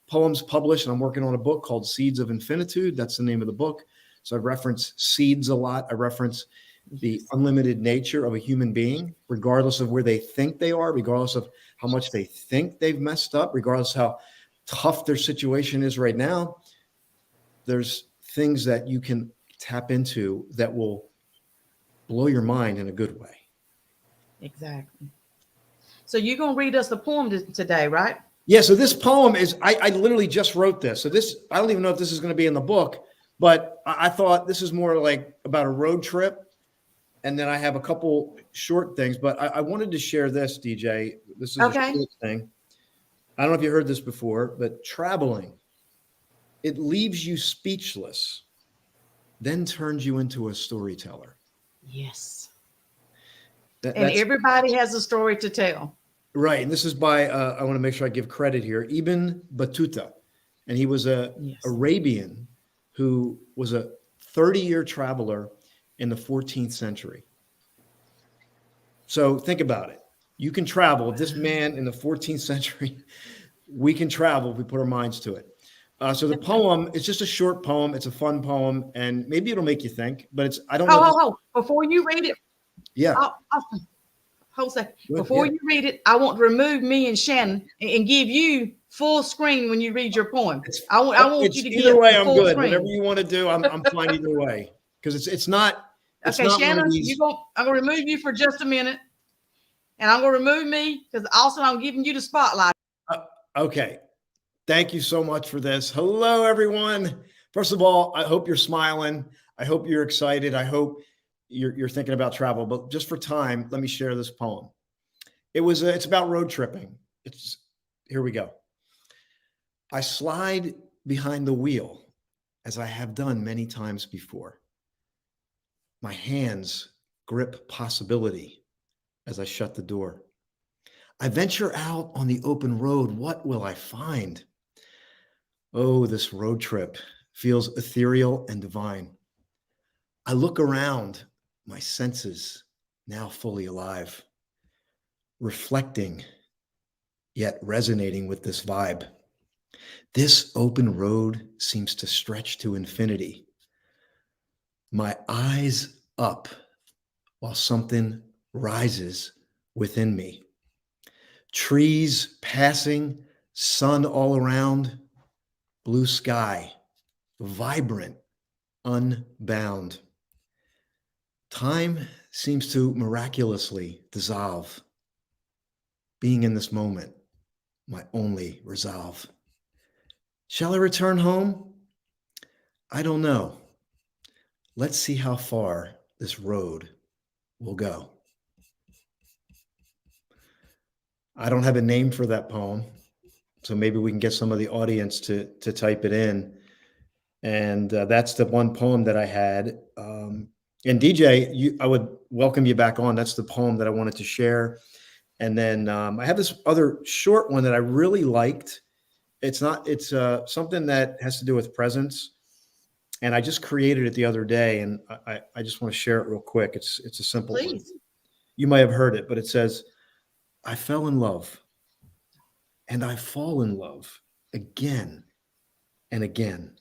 poems published, and I'm working on a book called Seeds of Infinitude. That's the name of the book. So I reference seeds a lot. I reference the unlimited nature of a human being, regardless of where they think they are, regardless of how much they think they've messed up, regardless of how tough their situation is right now. There's things that you can tap into that will blow your mind in a good way. Exactly. So you're going to read us the poem today, right? Yeah. So this poem is, I literally just wrote this. So this, I don't even know if this is going to be in the book, but I thought this is more like about a road trip. And then I have a couple short things, but I wanted to share this, DJ. This is Okay. a short thing. I don't know if you heard this before, but traveling, it leaves you speechless, then turns you into a storyteller. Yes. And that's, everybody has a story to tell. Right. And this is by, I want to make sure I give credit here, Ibn Battuta. And he was a Arabian who was a 30-year traveler in the 14th century. So think about it. You can travel. This man in the 14th century, we can travel if we put our minds to it. So the poem, it's just a short poem. It's a fun poem, and maybe it'll make you think, but it's, I don't know. Before you read it. Yeah. Hold a second. Before you read it, I want to remove me and Shannon and give you full screen when you read your poem. I want you to get either way. I'm good. Screen. Whatever you want to do, I'm fine either way. Because it's not. It's okay, not Shannon, I'm going to remove you for just a minute, and I'm going to remove me because also I'm giving you the spotlight. Okay. Thank you so much for this. Hello, everyone. First of all, I hope you're smiling. I hope you're excited. I hope you're thinking about travel. But just for time, let me share this poem. It's about road tripping. Here we go. I slide behind the wheel as I have done many times before. My hands grip possibility as I shut the door. I venture out on the open road. What will I find? Oh, this road trip feels ethereal and divine. I look around, my senses now fully alive, reflecting, yet resonating with this vibe. This open road seems to stretch to infinity. My eyes up while something rises within me. Trees passing, sun all around, blue sky, vibrant, unbound. Time seems to miraculously dissolve. Being in this moment, my only resolve. Shall I return home? I don't know. Let's see how far this road will go. I don't have a name for that poem, so maybe we can get some of the audience to type it in. And that's the one poem that I had. And DJ, I would welcome you back on. That's the poem that I wanted to share. And then I have this other short one that I really liked. It's something that has to do with presence. And I just created it the other day, and I just want to share it real quick. It's a simple one. You might have heard it, but it says, I fell in love, and I fall in love again and again.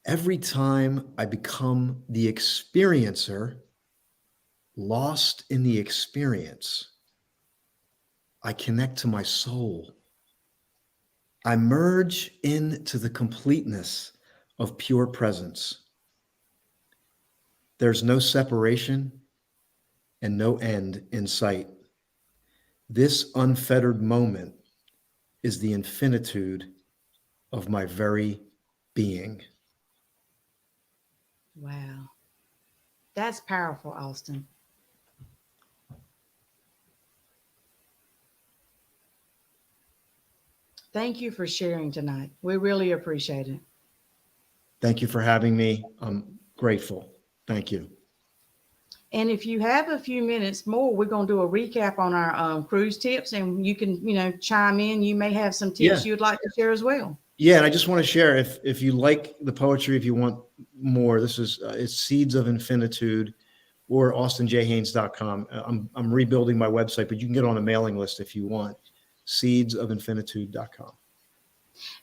Every time I become the experiencer, lost in the experience, I connect to my soul. I merge into the completeness of pure presence. There's no separation and no end in sight. This unfettered moment is the infinitude of my very being. Wow. That's powerful, Austin. Thank you for sharing tonight. We really appreciate it. Thank you for having me. I'm grateful. Thank you. And if you have a few minutes more, we're going to do a recap on our cruise tips, and you can, chime in. You may have some tips you'd like to share as well. Yeah, and I just want to share, if you like the poetry, if you want more, this is it's Seeds of Infinitude or austinjhaines.com. I'm rebuilding my website, but you can get on a mailing list if you want. Seedsofinfinitude.com.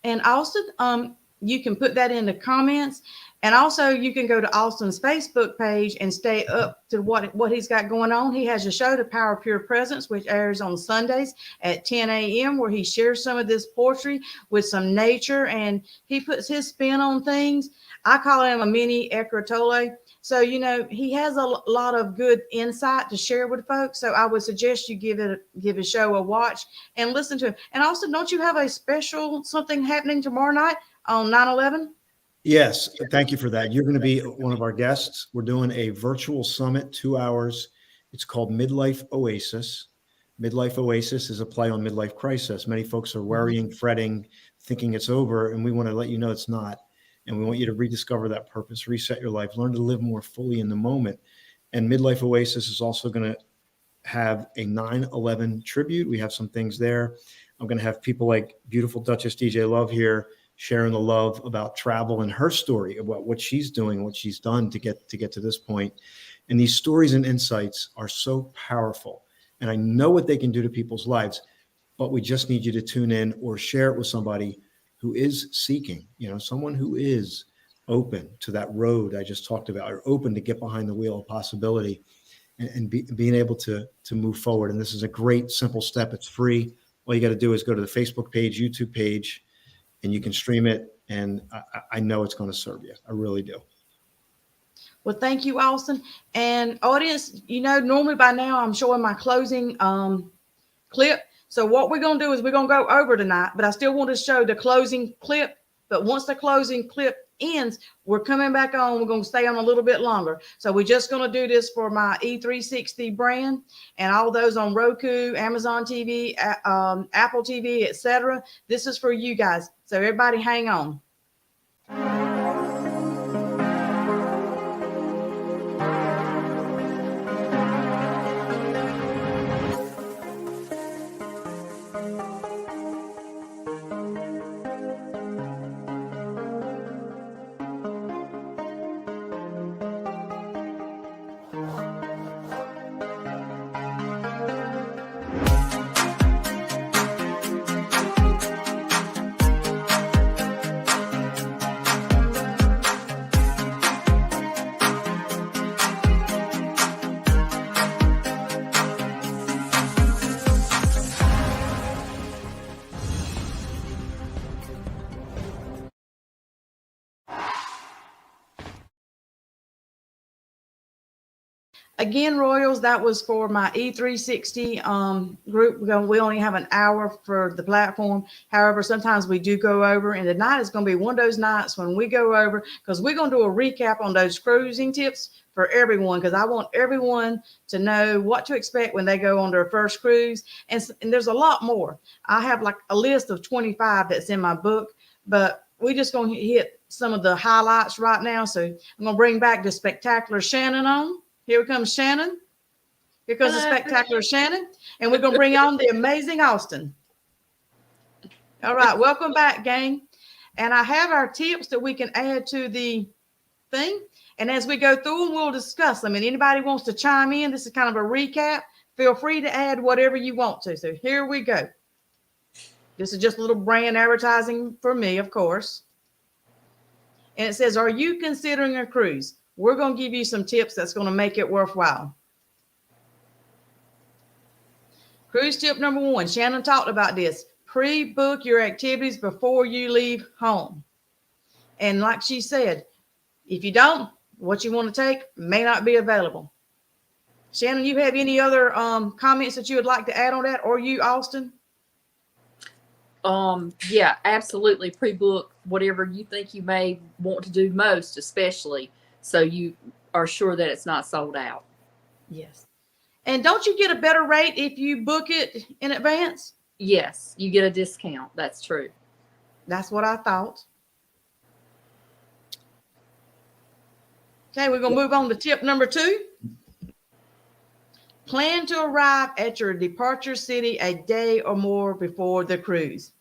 And Austin, you can put that in the comments. And also you can go to Austin's Facebook page and stay up to what he's got going on. He has a show, The Power of Pure Presence, which airs on Sundays at 10 a.m., where he shares some of this poetry with some nature, and he puts his spin on things. I call him a mini Eckhart Tolle. So, he has a lot of good insight to share with folks. So I would suggest you give his show a watch and listen to him. And also, don't you have a special something happening tomorrow night on 9/11? Yes, thank you for that. You're going to be one of our guests. We're doing a virtual summit, 2 hours. It's called Midlife Oasis. Midlife Oasis is a play on midlife crisis. Many folks are worrying, fretting, thinking it's over, and we want to let you know it's not. And we want you to rediscover that purpose, reset your life, learn to live more fully in the moment. And Midlife Oasis is also going to have a 9/11 tribute. We have some things there. I'm going to have people like beautiful Duchess DJ Love here, sharing the love about travel and her story about what she's doing, what she's done to get to this point. And these stories and insights are so powerful. And I know what they can do to people's lives, but we just need you to tune in or share it with somebody who is seeking, someone who is open to that road I just talked about, or open to get behind the wheel of possibility and being able to move forward. And this is a great, simple step. It's free. All you got to do is go to the Facebook page, YouTube page, and you can stream it. And I know it's going to serve you. I really do. Well, thank you, Austin. And audience, normally by now I'm showing my closing clip. So what we're going to do is we're going to go over tonight, but I still want to show the closing clip. But once the closing clip ends, we're coming back on. We're going to stay on a little bit longer. So we're just going to do this for my E360 brand and all those on Roku, Amazon TV, Apple TV, etc. This is for you guys. So everybody hang on. Again, Royals, that was for my E360 group. We only have an hour for the platform. However, sometimes we do go over, and tonight is going to be one of those nights when we go over, because we're going to do a recap on those cruising tips for everyone, because I want everyone to know what to expect when they go on their first cruise. And there's a lot more. I have like a list of 25 that's in my book, but we're just going to hit some of the highlights right now. So I'm going to bring back the spectacular Shannon on. Here comes Shannon. Here comes the spectacular Shannon. And we're going to bring on the amazing Austin. All right. Welcome back, gang. And I have our tips that we can add to the thing. And as we go through them, we'll discuss them. And anybody wants to chime in, this is kind of a recap. Feel free to add whatever you want to. So here we go. This is just a little brand advertising for me, of course. And it says, are you considering a cruise? We're going to give you some tips that's going to make it worthwhile. Cruise tip number 1. Shannon talked about this. Pre-book your activities before you leave home. And like she said, if you don't, what you want to take may not be available. Shannon, you have any other comments that you would like to add on that, or you, Austin? Yeah, absolutely. Pre-book whatever you think you may want to do most, especially so you are sure that it's not sold out. Yes. And don't you get a better rate if you book it in advance? Yes, you get a discount. That's true. That's what I thought. Okay, we're going to move on to tip number 2. Plan to arrive at your departure city a day or more before the cruise.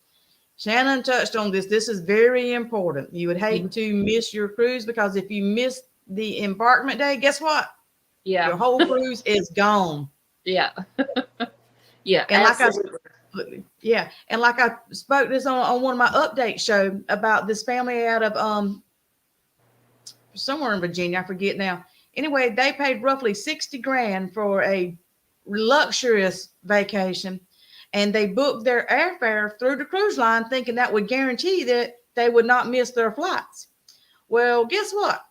Shannon touched on this. This is very important. You would hate to miss your cruise, because if you miss the embarkment day, guess what? Yeah. Your whole cruise is gone. Yeah. Yeah. And absolutely. And like I spoke this on one of my update show about this family out of somewhere in Virginia, I forget now. Anyway, they paid roughly 60 grand for a luxurious vacation, and they booked their airfare through the cruise line thinking that would guarantee that they would not miss their flights. Well, guess what?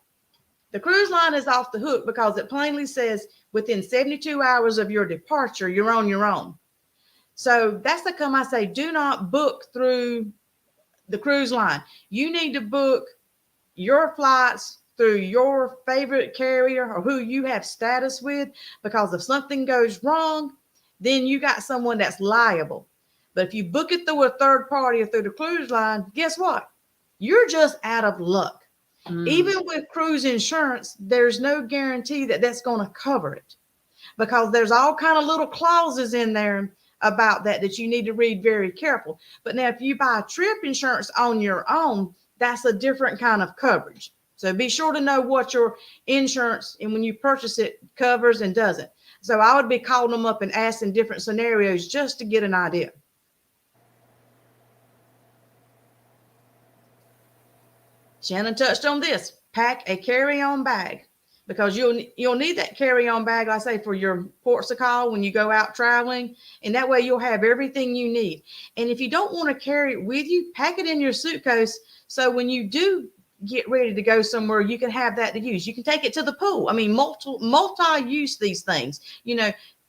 The cruise line is off the hook, because it plainly says within 72 hours of your departure, you're on your own. So that's how come I say do not book through the cruise line. You need to book your flights through your favorite carrier or who you have status with, because if something goes wrong, then you got someone that's liable. But if you book it through a third party or through the cruise line, guess what? You're just out of luck. Even with cruise insurance, there's no guarantee that that's going to cover it, because there's all kind of little clauses in there about that you need to read very careful. But now if you buy trip insurance on your own, that's a different kind of coverage. So be sure to know what your insurance, and when you purchase it, covers and doesn't. So I would be calling them up and asking different scenarios just to get an idea. Shannon touched on this. Pack a carry-on bag, because you'll need that carry-on bag, like I say, for your ports of call when you go out traveling, and that way you'll have everything you need. And if you don't want to carry it with you, pack it in your suitcase, so when you do get ready to go somewhere, you can have that to use. You can take it to the pool. I mean, multi-use these things.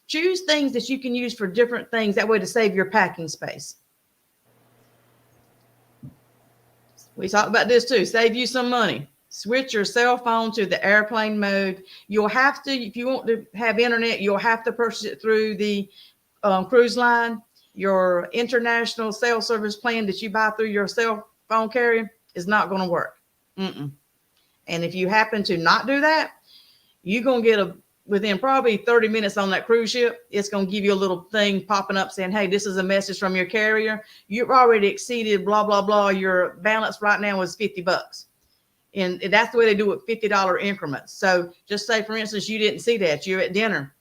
Choose things that you can use for different things, that way to save your packing space. We talked about this too. Save you some money. Switch your cell phone to the airplane mode. You'll have to, if you want to have internet, you'll have to purchase it through the cruise line. Your international cell service plan that you buy through your cell phone carrier is not going to work. And if you happen to not do that, you're going to get within probably 30 minutes on that cruise ship, it's going to give you a little thing popping up saying, hey, this is a message from your carrier. You've already exceeded blah, blah, blah. Your balance right now is $50. And that's the way they do it, $50 increments. So just say, for instance, you didn't see that. You're at dinner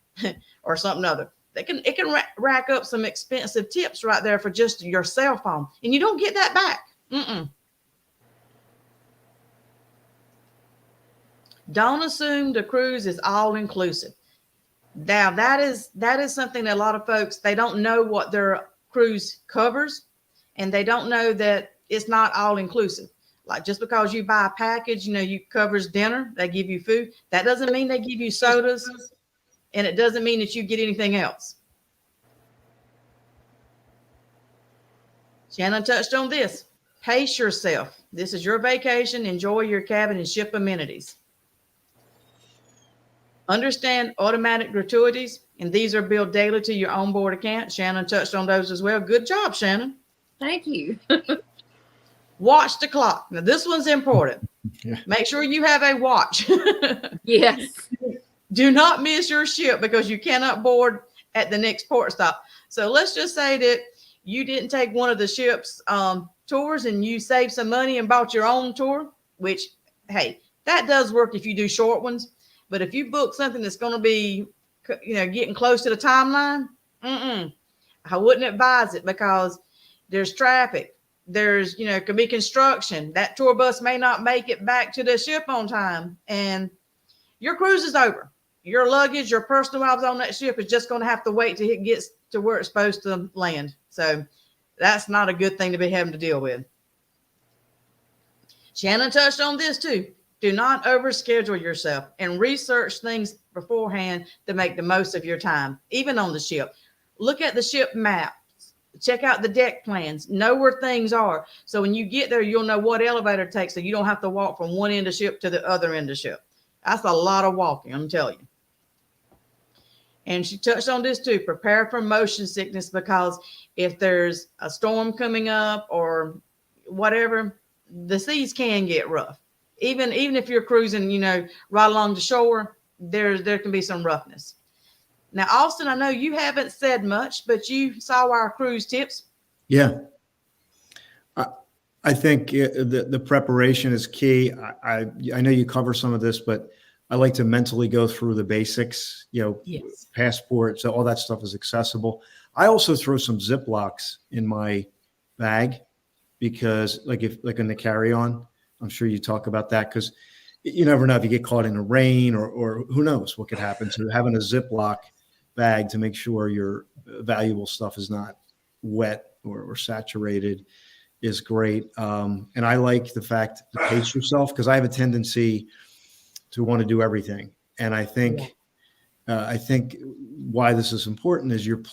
or something other. It can rack up some expensive tips right there for just your cell phone. And you don't get that back. Don't assume the cruise is all inclusive. Now that is something that a lot of folks, they don't know what their cruise covers, and they don't know that it's not all inclusive. Like just because you buy a package, you covers dinner, they give you food. That doesn't mean they give you sodas, and it doesn't mean that you get anything else. Shannon touched on this. Pace yourself. This is your vacation. Enjoy your cabin and ship amenities. Understand automatic gratuities, and these are billed daily to your onboard account. Shannon touched on those as well. Good job, Shannon. Thank you. Watch the clock. Now, this one's important. Make sure you have a watch. Yes. Do not miss your ship, because you cannot board at the next port stop. So let's just say that you didn't take one of the ship's tours and you saved some money and bought your own tour, which, hey, that does work if you do short ones. But if you book something that's going to be, getting close to the timeline, I wouldn't advise it, because there's traffic. There's, could be construction. That tour bus may not make it back to the ship on time, and your cruise is over. Your luggage, your personal items on that ship is just going to have to wait till it gets to where it's supposed to land. So that's not a good thing to be having to deal with. Shannon touched on this too. Do not overschedule yourself, and research things beforehand to make the most of your time, even on the ship. Look at the ship map. Check out the deck plans. Know where things are. So when you get there, you'll know what elevator it takes, so you don't have to walk from one end of the ship to the other end of the ship. That's a lot of walking, I'm telling you. And she touched on this too. Prepare for motion sickness, because if there's a storm coming up or whatever, the seas can get rough. Even if you're cruising, right along the shore, there can be some roughness. Now, Austin, I know you haven't said much, but you saw our cruise tips. Yeah. I think the preparation is key. I know you cover some of this, but I like to mentally go through the basics, Yes. passport. So all that stuff is accessible. I also throw some Ziplocs in my bag because like in the carry-on, I'm sure you talk about that because you never know if you get caught in the rain or who knows what could happen. So having a Ziploc bag to make sure your valuable stuff is not wet or saturated is great. And I like the fact to pace yourself because I have a tendency to want to do everything. And I think why this is important is you're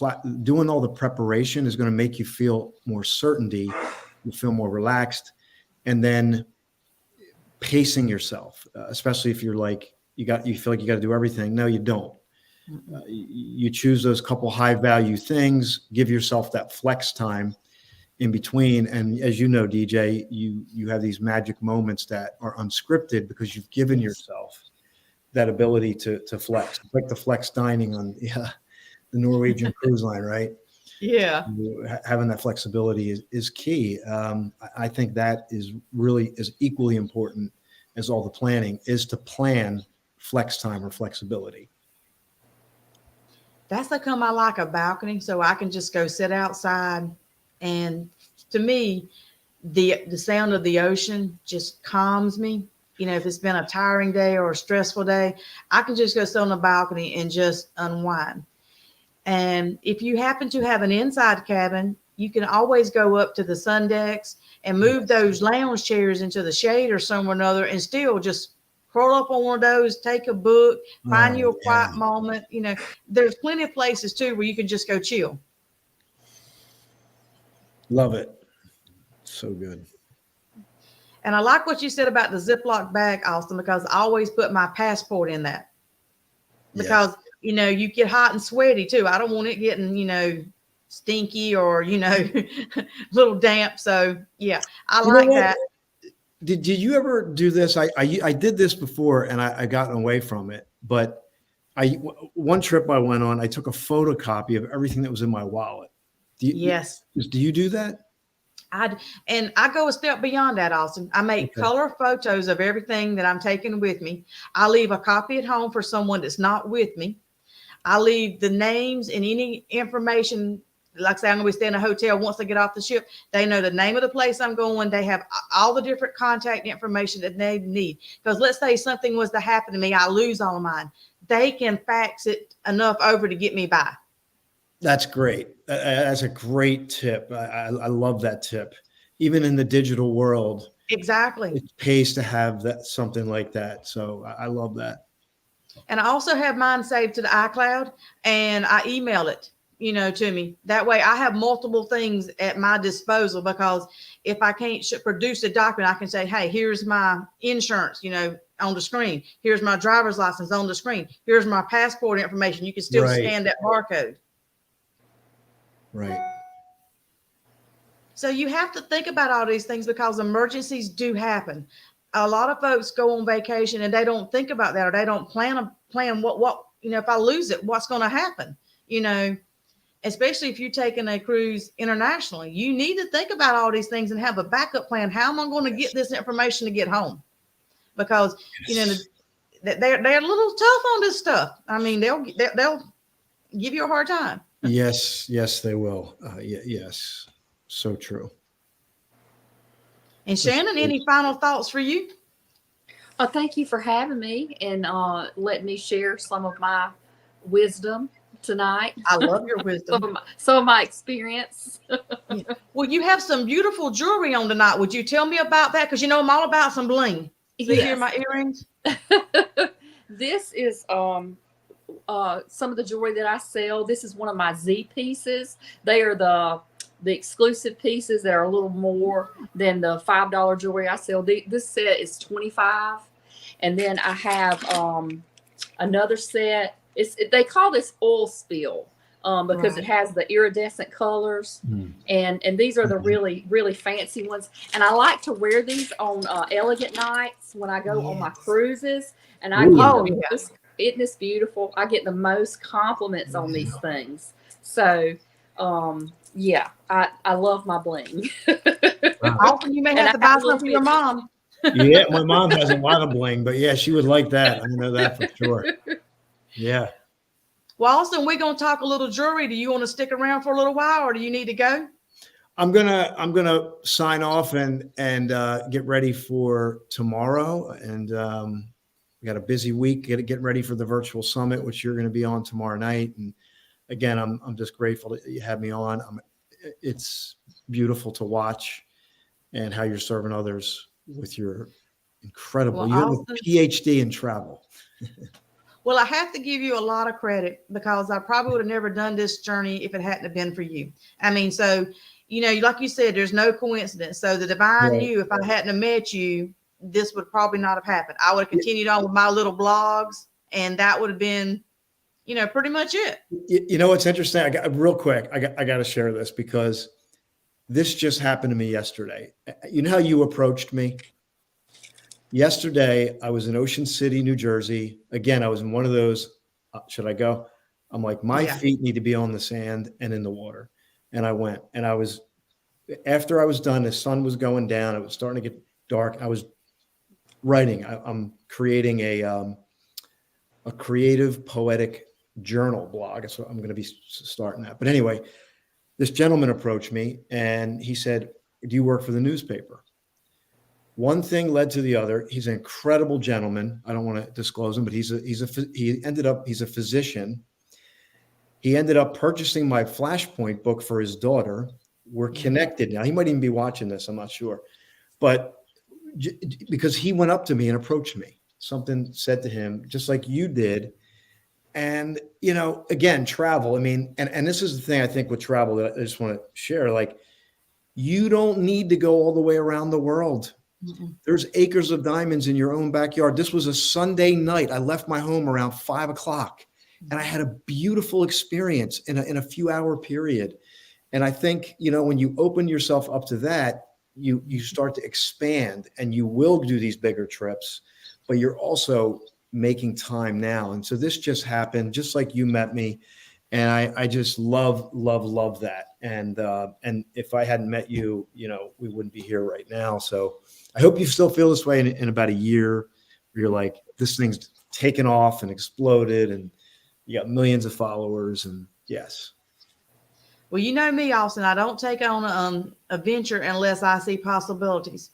doing all the preparation is going to make you feel more certainty. You feel more relaxed. And then pacing yourself, especially if you're like, you feel like you got to do everything. No, you don't. You choose those couple high value things, give yourself that flex time in between. And as you know, DJ, you have these magic moments that are unscripted because you've given yourself that ability to flex. It's like the flex dining on the Norwegian cruise line, right? Yeah. Having that flexibility is key. I think that is equally important as all the planning is to plan flex time or flexibility. That's how come I like a balcony, so I can just go sit outside. And to me, the sound of the ocean just calms me. If it's been a tiring day or a stressful day, I can just go sit on the balcony and just unwind. And if you happen to have an inside cabin, you can always go up to the sun decks and move those lounge chairs into the shade or somewhere or another and still just curl up on one of those, take a book, find you a quiet moment. There's plenty of places too where you can just go chill. Love it. So good. And I like what you said about the Ziploc bag, Austin, because I always put my passport in that. Because, you get hot and sweaty too. I don't want it getting, stinky or, little damp. So, yeah, I like that. Did you ever do this? I did this before and I got away from it. But one trip I went on, I took a photocopy of everything that was in my wallet. Yes. Do you do that? I go a step beyond that, Austin. I make color photos of everything that I'm taking with me. I leave a copy at home for someone that's not with me. I leave the names and any information. Like I say, I'm going to stay in a hotel once they get off the ship. They know the name of the place I'm going. They have all the different contact information that they need. Because let's say something was to happen to me, I lose all of mine. They can fax it enough over to get me by. That's great. That's a great tip. I love that tip. Even in the digital world, exactly, it pays to have something like that. So I love that. And I also have mine saved to the iCloud, and I email it, to me. That way, I have multiple things at my disposal because if I can't produce a document, I can say, "Hey, here's my insurance," on the screen. Here's my driver's license on the screen. Here's my passport information. You can still scan that barcode. Right. So you have to think about all these things because emergencies do happen. A lot of folks go on vacation and they don't think about that, or they don't plan what if I lose it, what's going to happen? Especially if you're taking a cruise internationally, you need to think about all these things and have a backup plan. How am I going to get this information to get home? Because they're a little tough on this stuff. I mean, they'll give you a hard time. Yes, they will. Yes, so true. And Shannon, any final thoughts for you? Thank you for having me and letting me share some of my wisdom tonight. I love your wisdom. some of my experience. Well, you have some beautiful jewelry on tonight. Would you tell me about that? Because I'm all about some bling. See here, my earrings. This is some of the jewelry that I sell. This is one of my Z pieces. They are the exclusive pieces that are a little more than the $5 jewelry I sell. This set is $25, and then I have another set. They call this oil spill because it has the iridescent colors, and these are the really fancy ones. And I like to wear these on elegant nights when I go on my cruises, and I isn't this beautiful? I get the most compliments on these things. So, yeah, I love my bling. Often you may And have I to buy have a some little for your bit- mom. Yeah, my mom has a lot of bling, but yeah, she would like that. I know that for sure. Yeah. Well, Austin, we're going to talk a little jewelry. Do you want to stick around for a little while, or do you need to go? I'm gonna sign off and get ready for tomorrow. And we got a busy week. Get ready for the virtual summit, which you're going to be on tomorrow night. And again, I'm just grateful that you had me on. It's beautiful to watch and how you're serving others with your incredible. Well, You have Austin, a PhD in travel. well, I have to give you a lot of credit because I probably would have never done this journey if it hadn't have been for you. I mean, so, you know, like you said, there's no coincidence. So the divine Right. knew if I hadn't have met you, this would probably not have happened. I would have continued on with my little blogs, and that would have been, you know, pretty much it. You know what's interesting? Real quick, I got to share this because this just happened to me yesterday. You know how you approached me? Yesterday, I was in Ocean City, New Jersey. Again, I was in one of those, should I go? I'm like, my Yeah. feet need to be on the sand and in the water. And I went, and after I was done, the sun was going down. It was starting to get dark. I was writing. I'm creating a creative poetic journal blog. So I'm going to be starting that. But anyway, this gentleman approached me and he said, do you work for the newspaper? One thing led to the other. He's an incredible gentleman. I don't want to disclose him, but he's a physician. He ended up purchasing my Flashpoint book for his daughter. We're connected now. He might even be watching this. I'm not sure, but because he went up to me and approached me, something said to him, just like you did. And, you know, again, travel. I mean, and this is the thing I think with travel that I just want to share. Like, you don't need to go all the way around the world. There's acres of diamonds in your own backyard. This was a Sunday night. I left my home around 5:00 and I had a beautiful experience in a few hour period. And I think, you know, when you open yourself up to that, you start to expand and you will do these bigger trips, but you're also making time now. And so this just happened just like you met me. And I just love that. And if I hadn't met you, you know, we wouldn't be here right now. So I hope you still feel this way in about a year where you're like, this thing's taken off and exploded and you got millions of followers. And yes. Well, you know me, Austin, I don't take on a venture unless I see possibilities.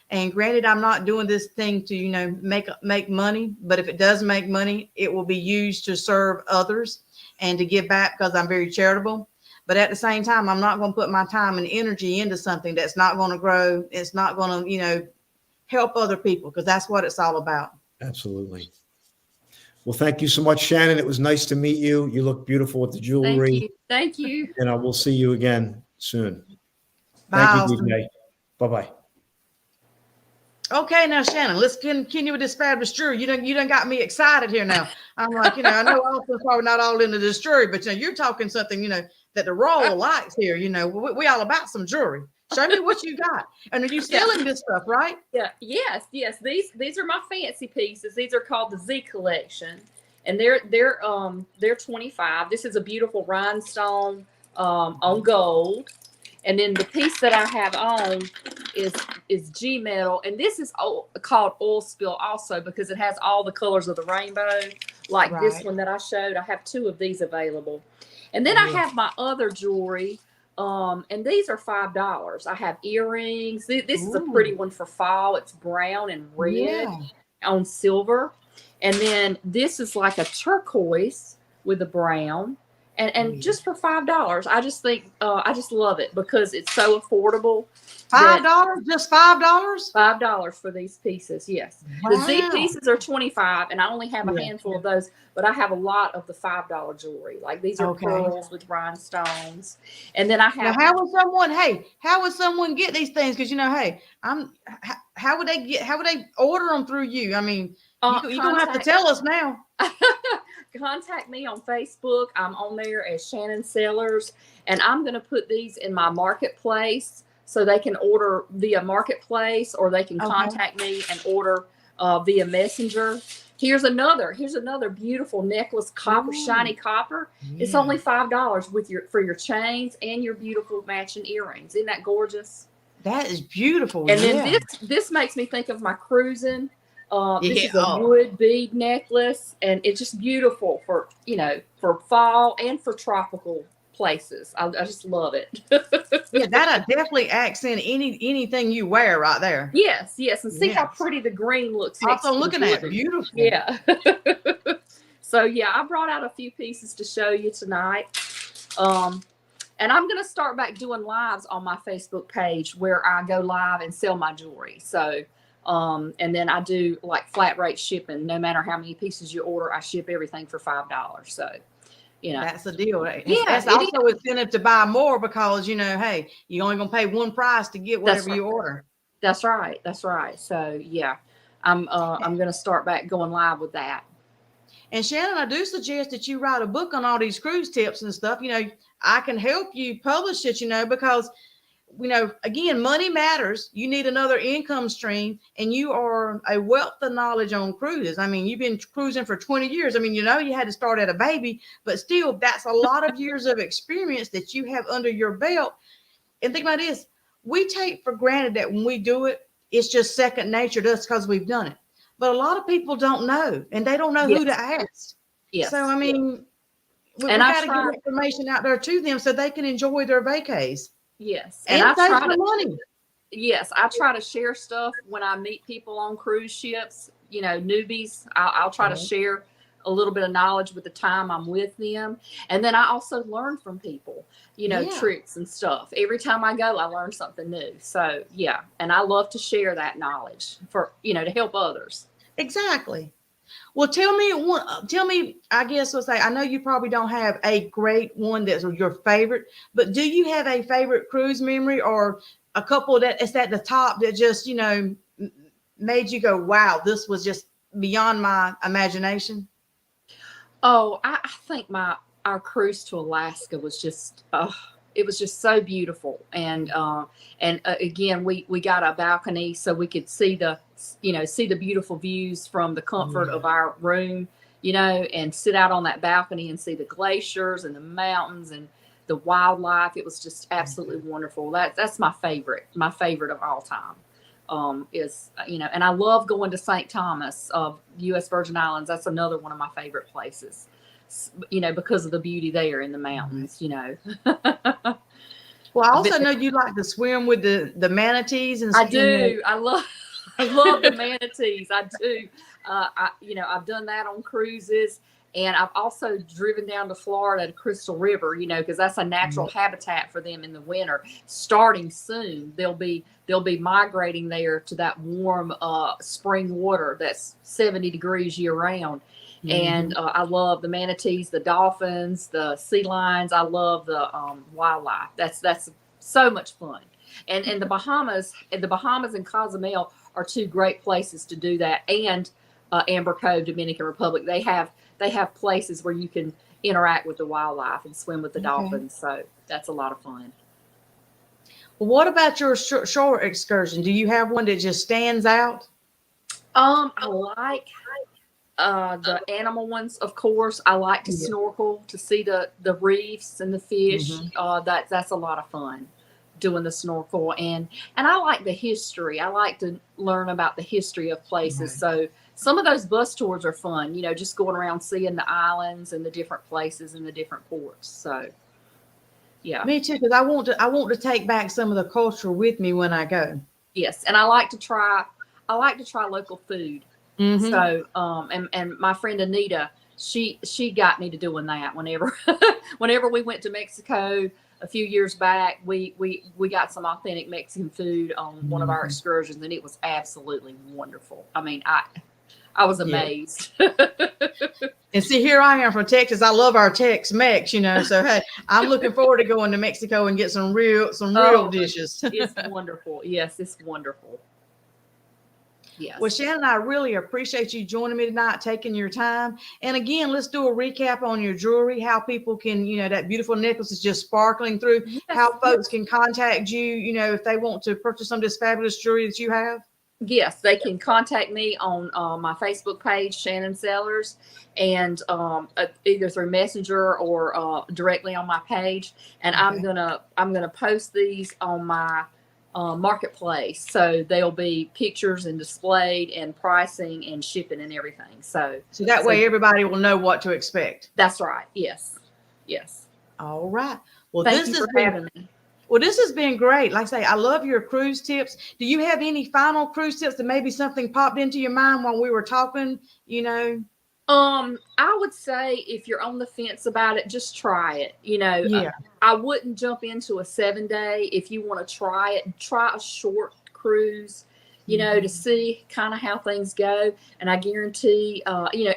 And granted, I'm not doing this thing to, you know, make money, but if it does make money, it will be used to serve others and to give back because I'm very charitable. But at the same time, I'm not going to put my time and energy into something that's not going to grow. It's not going to, you know, help other people because that's what it's all about. Absolutely. Well, thank you so much, Shannon. It was nice to meet you. You look beautiful with the jewelry. Thank you. And I will see you again soon. Bye, Thank you, Austin. DJ. Bye-bye. Okay, now Shannon, let's continue with this fabulous jury. You done got me excited here now. I'm like, you know, I know Austin's probably not all into this jury, but you know, you're talking something, you know, that the royal likes here. You know, we all about some jewelry. Show me what you got. And are you selling this stuff, right? Yeah. Yes. These are my fancy pieces. These are called the Z collection, and they're 25. This is a beautiful rhinestone on gold. And then the piece that I have on is G metal, and this is called oil spill also because it has all the colors of the rainbow, like this one that I showed. I have 2 of these available, and then I have my other jewelry, and these are $5. I have earrings. This is a pretty one for fall. It's brown and red on silver, and then this is like a turquoise with a brown. And just for $5, I just think I just love it because it's so affordable. $5, just $5. $5 for these pieces, yes. Wow. The Z pieces are 25, and I only have a handful of those, but I have a lot of the $5 jewelry. Like these are pearls with rhinestones, and then I have. Now, how would someone get these things? Because you know, hey, how would they order them through you? I mean, you don't have to tell us now. Contact me on Facebook. I'm on there as Shannon Sellers, and I'm going to put these in my marketplace so they can order via marketplace, or they can contact me and order via messenger. Here's another beautiful necklace, copper, shiny copper. It's only $5 for your chains and your beautiful matching earrings. Isn't that gorgeous? That is beautiful. And then this makes me think of my cruising. This is a wood bead necklace, and it's just beautiful for fall and for tropical places. I just love it. Yeah, that definitely accent anything you wear right there. Yes, and see how pretty the green looks. Also looking at beautiful. Yeah. So yeah, I brought out a few pieces to show you tonight. And I'm going to start back doing lives on my Facebook page where I go live and sell my jewelry. So, and then I do like flat rate shipping. No matter how many pieces you order, I ship everything for $5. So, that's a deal. Yeah, that's also incentive to buy more because, hey, you're only going to pay one price to get whatever you order. That's right. So yeah, I'm going to start back going live with that. And Shannon, I do suggest that you write a book on all these cruise tips and stuff. I can help you publish it, because, again, money matters. You need another income stream, and you are a wealth of knowledge on cruises. I mean, you've been cruising for 20 years. I mean, you had to start at a baby, but still, that's a lot of years of experience that you have under your belt. And think about this. We take for granted that when we do it, it's just second nature to us because we've done it. But a lot of people don't know, and they don't know who to ask. Yes. So, I mean, we got to get information out there to them so they can enjoy their vacays. Yes. And I save the money. Yes. I try to share stuff when I meet people on cruise ships, newbies. I'll try to share a little bit of knowledge with the time I'm with them. And then I also learn from people, tricks and stuff. Every time I go, I learn something new. So, yeah. And I love to share that knowledge for, to help others. Exactly. Well, tell me, I guess let's say, I know you probably don't have a great one that's your favorite, but do you have a favorite cruise memory or a couple that is at the top that just, made you go, wow, this was just beyond my imagination? Oh, I think our cruise to Alaska was just, it was just so beautiful. And again, we got a balcony so we could see the beautiful views from the comfort of our room, and sit out on that balcony and see the glaciers and the mountains and the wildlife. It was just absolutely wonderful. That's my favorite of all time. And I love going to St. Thomas of U.S. Virgin Islands. That's another one of my favorite places, because of the beauty there in the mountains, Well, I also know you like to swim with the manatees. And I do. I love the manatees. I do. I've done that on cruises, and I've also driven down to Florida to Crystal River, because that's a natural habitat for them in the winter. Starting soon, they'll be migrating there to that warm spring water that's 70 degrees year round. And I love the manatees, the dolphins, the sea lions. I love the wildlife. That's so much fun. And the Bahamas and Cozumel are two great places to do that. And Amber Cove, Dominican Republic, they have places where you can interact with the wildlife and swim with the dolphins. So that's a lot of fun. Well, what about your shore excursion? Do you have one that just stands out? I like the animal ones, of course. I like to snorkel to see the reefs and the fish. That's a lot of fun doing the snorkel, and I like the history. I like to learn about the history of places. So some of those bus tours are fun, just going around seeing the islands and the different places and the different ports. So yeah. Me too, because I want to take back some of the culture with me when I go. Yes, and I like to try local food. So, and my friend Anita, she got me to doing that whenever we went to Mexico a few years back. We got some authentic Mexican food on one of our excursions, and it was absolutely wonderful. I mean, I was amazed. And see, here I am from Texas. I love our Tex-Mex, So hey, I'm looking forward to going to Mexico and get some real dishes. It's wonderful. Yes, it's wonderful. Yes. Well, Shannon, I really appreciate you joining me tonight, taking your time. And again, let's do a recap on your jewelry, how people can, that beautiful necklace is just sparkling through, how folks can contact you, if they want to purchase some of this fabulous jewelry that you have. Yes, they can contact me on my Facebook page, Shannon Sellers, and either through Messenger or directly on my page. And Okay. I'm gonna post these on my marketplace, so they'll be pictures and displayed and pricing and shipping and everything. So that way everybody will know what to expect. that's right. Yes, yes. All right. Well, Thank this you has for been having me. well, this has been great. Like I say, I love your cruise tips. Do you have any final cruise tips that maybe something popped into your mind while we were talking? You know? I would say if you're on the fence about it, just try it. Yeah. I wouldn't jump into a 7-day. If you want to try it, try a short cruise, to see kind of how things go. And I guarantee,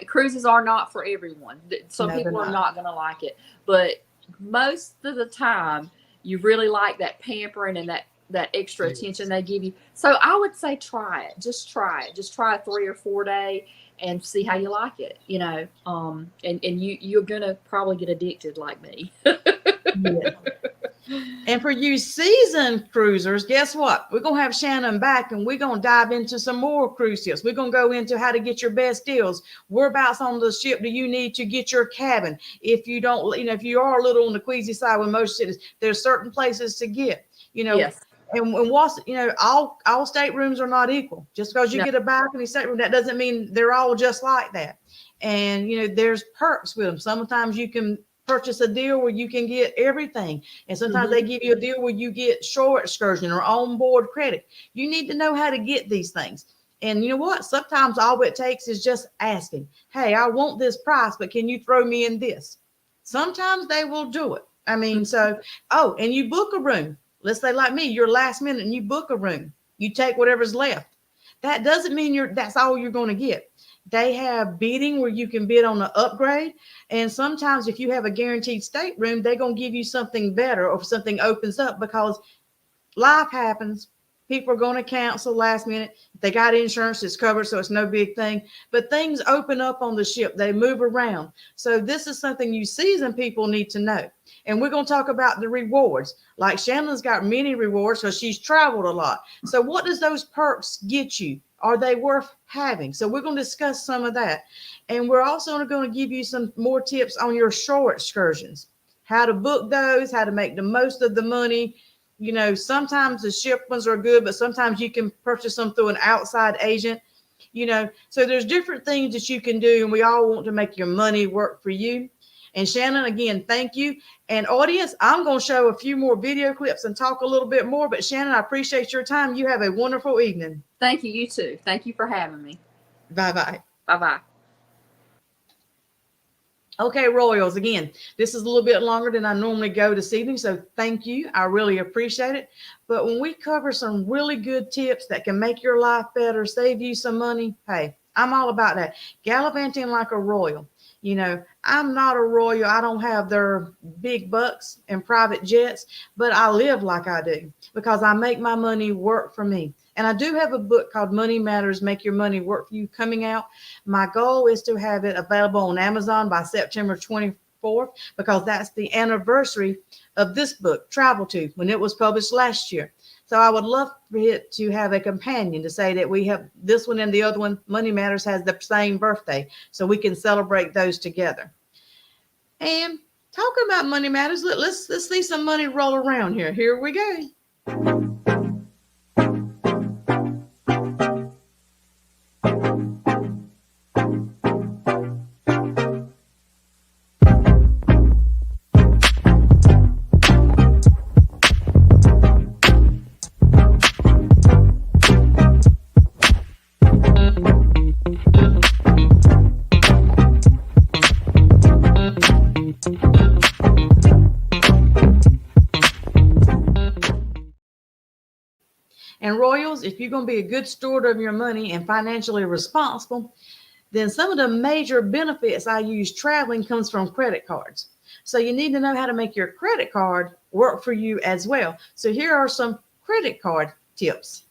cruises are not for everyone. Some No, they're people are not. not going to like it, but most of the time you really like that pampering and that extra attention they give you. So I would say try it. Just try it. Just try a 3 or 4 day and see how you like it, and you're gonna probably get addicted like me. Yeah. And for you seasoned cruisers, guess what? We're going to have Shannon back and we're going to dive into some more cruise tips. We're going to go into how to get your best deals. Whereabouts on the ship do you need to get your cabin? If you don't, if you are a little on the queasy side with most cities, there's certain places to get, Yes. And what's, all staterooms are not equal. Just because you No. get a balcony stateroom, that doesn't mean they're all just like that. And, there's perks with them. Sometimes you can purchase a deal where you can get everything. And sometimes they give you a deal where you get shore excursion or onboard credit. You need to know how to get these things. And you know what? Sometimes all it takes is just asking, hey, I want this price, but can you throw me in this? Sometimes they will do it. I mean, and you book a room. Let's say like me, you're last minute and you book a room. You take whatever's left. That doesn't mean that's all you're going to get. They have bidding where you can bid on an upgrade. And sometimes if you have a guaranteed stateroom, they're going to give you something better or something opens up because life happens. People are going to cancel last minute. They got insurance, it's covered, so it's no big thing. But things open up on the ship. They move around. So this is something you seasoned people need to know. And we're going to talk about the rewards. Like Shannon's got many rewards because she's traveled a lot. So what does those perks get you? Are they worth having? So we're going to discuss some of that. And we're also going to give you some more tips on your shore excursions, how to book those, how to make the most of the money. Sometimes the ship ones are good, but sometimes you can purchase them through an outside agent, so there's different things that you can do. And we all want to make your money work for you. And Shannon, again, thank you. And audience, I'm going to show a few more video clips and talk a little bit more. But Shannon, I appreciate your time. You have a wonderful evening. Thank you. You too. Thank you for having me. Bye-bye. Bye-bye. Okay, Royals, again, this is a little bit longer than I normally go this evening, so thank you. I really appreciate it. But when we cover some really good tips that can make your life better, save you some money, hey, I'm all about that. Gallivanting like a royal. I'm not a royal. I don't have their big bucks and private jets, but I live like I do because I make my money work for me. And I do have a book called Money Matters, Make Your Money Work for You coming out. My goal is to have it available on Amazon by September 24th because that's the anniversary of this book, Travel To, when it was published last year. So I would love for it to have a companion to say that we have this one and the other one, Money Matters, has the same birthday, so we can celebrate those together. And talking about Money Matters, let's see some money roll around here. Here we go. And Royals, if you're going to be a good steward of your money and financially responsible, then some of the major benefits I use traveling comes from credit cards. So you need to know how to make your credit card work for you as well. So here are some credit card tips.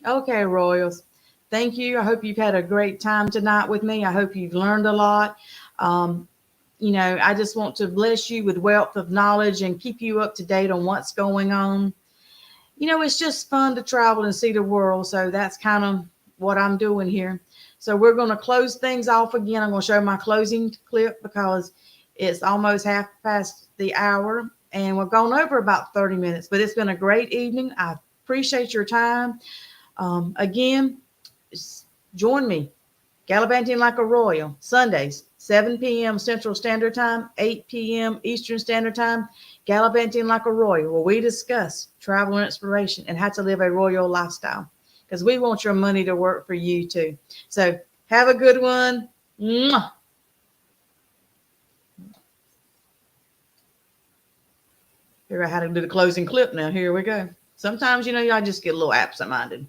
Okay, Royals. Thank you. I hope you've had a great time tonight with me. I hope you've learned a lot. Um, I just want to bless you with wealth of knowledge and keep you up to date on what's going on. It's just fun to travel and see the world. So that's kind of what I'm doing here. So we're going to close things off again. I'm going to show my closing clip because it's almost half past the hour and we've gone over about 30 minutes, but it's been a great evening. I appreciate your time. Again, join me, Gallivanting Like a Royal, Sundays, 7 p.m. Central Standard Time, 8 p.m. Eastern Standard Time, Gallivanting Like a Royal, where we discuss travel and inspiration and how to live a royal lifestyle. Because we want your money to work for you too. So have a good one. Mwah. Figure out how to do the closing clip now. Here we go. Sometimes, I just get a little absent-minded.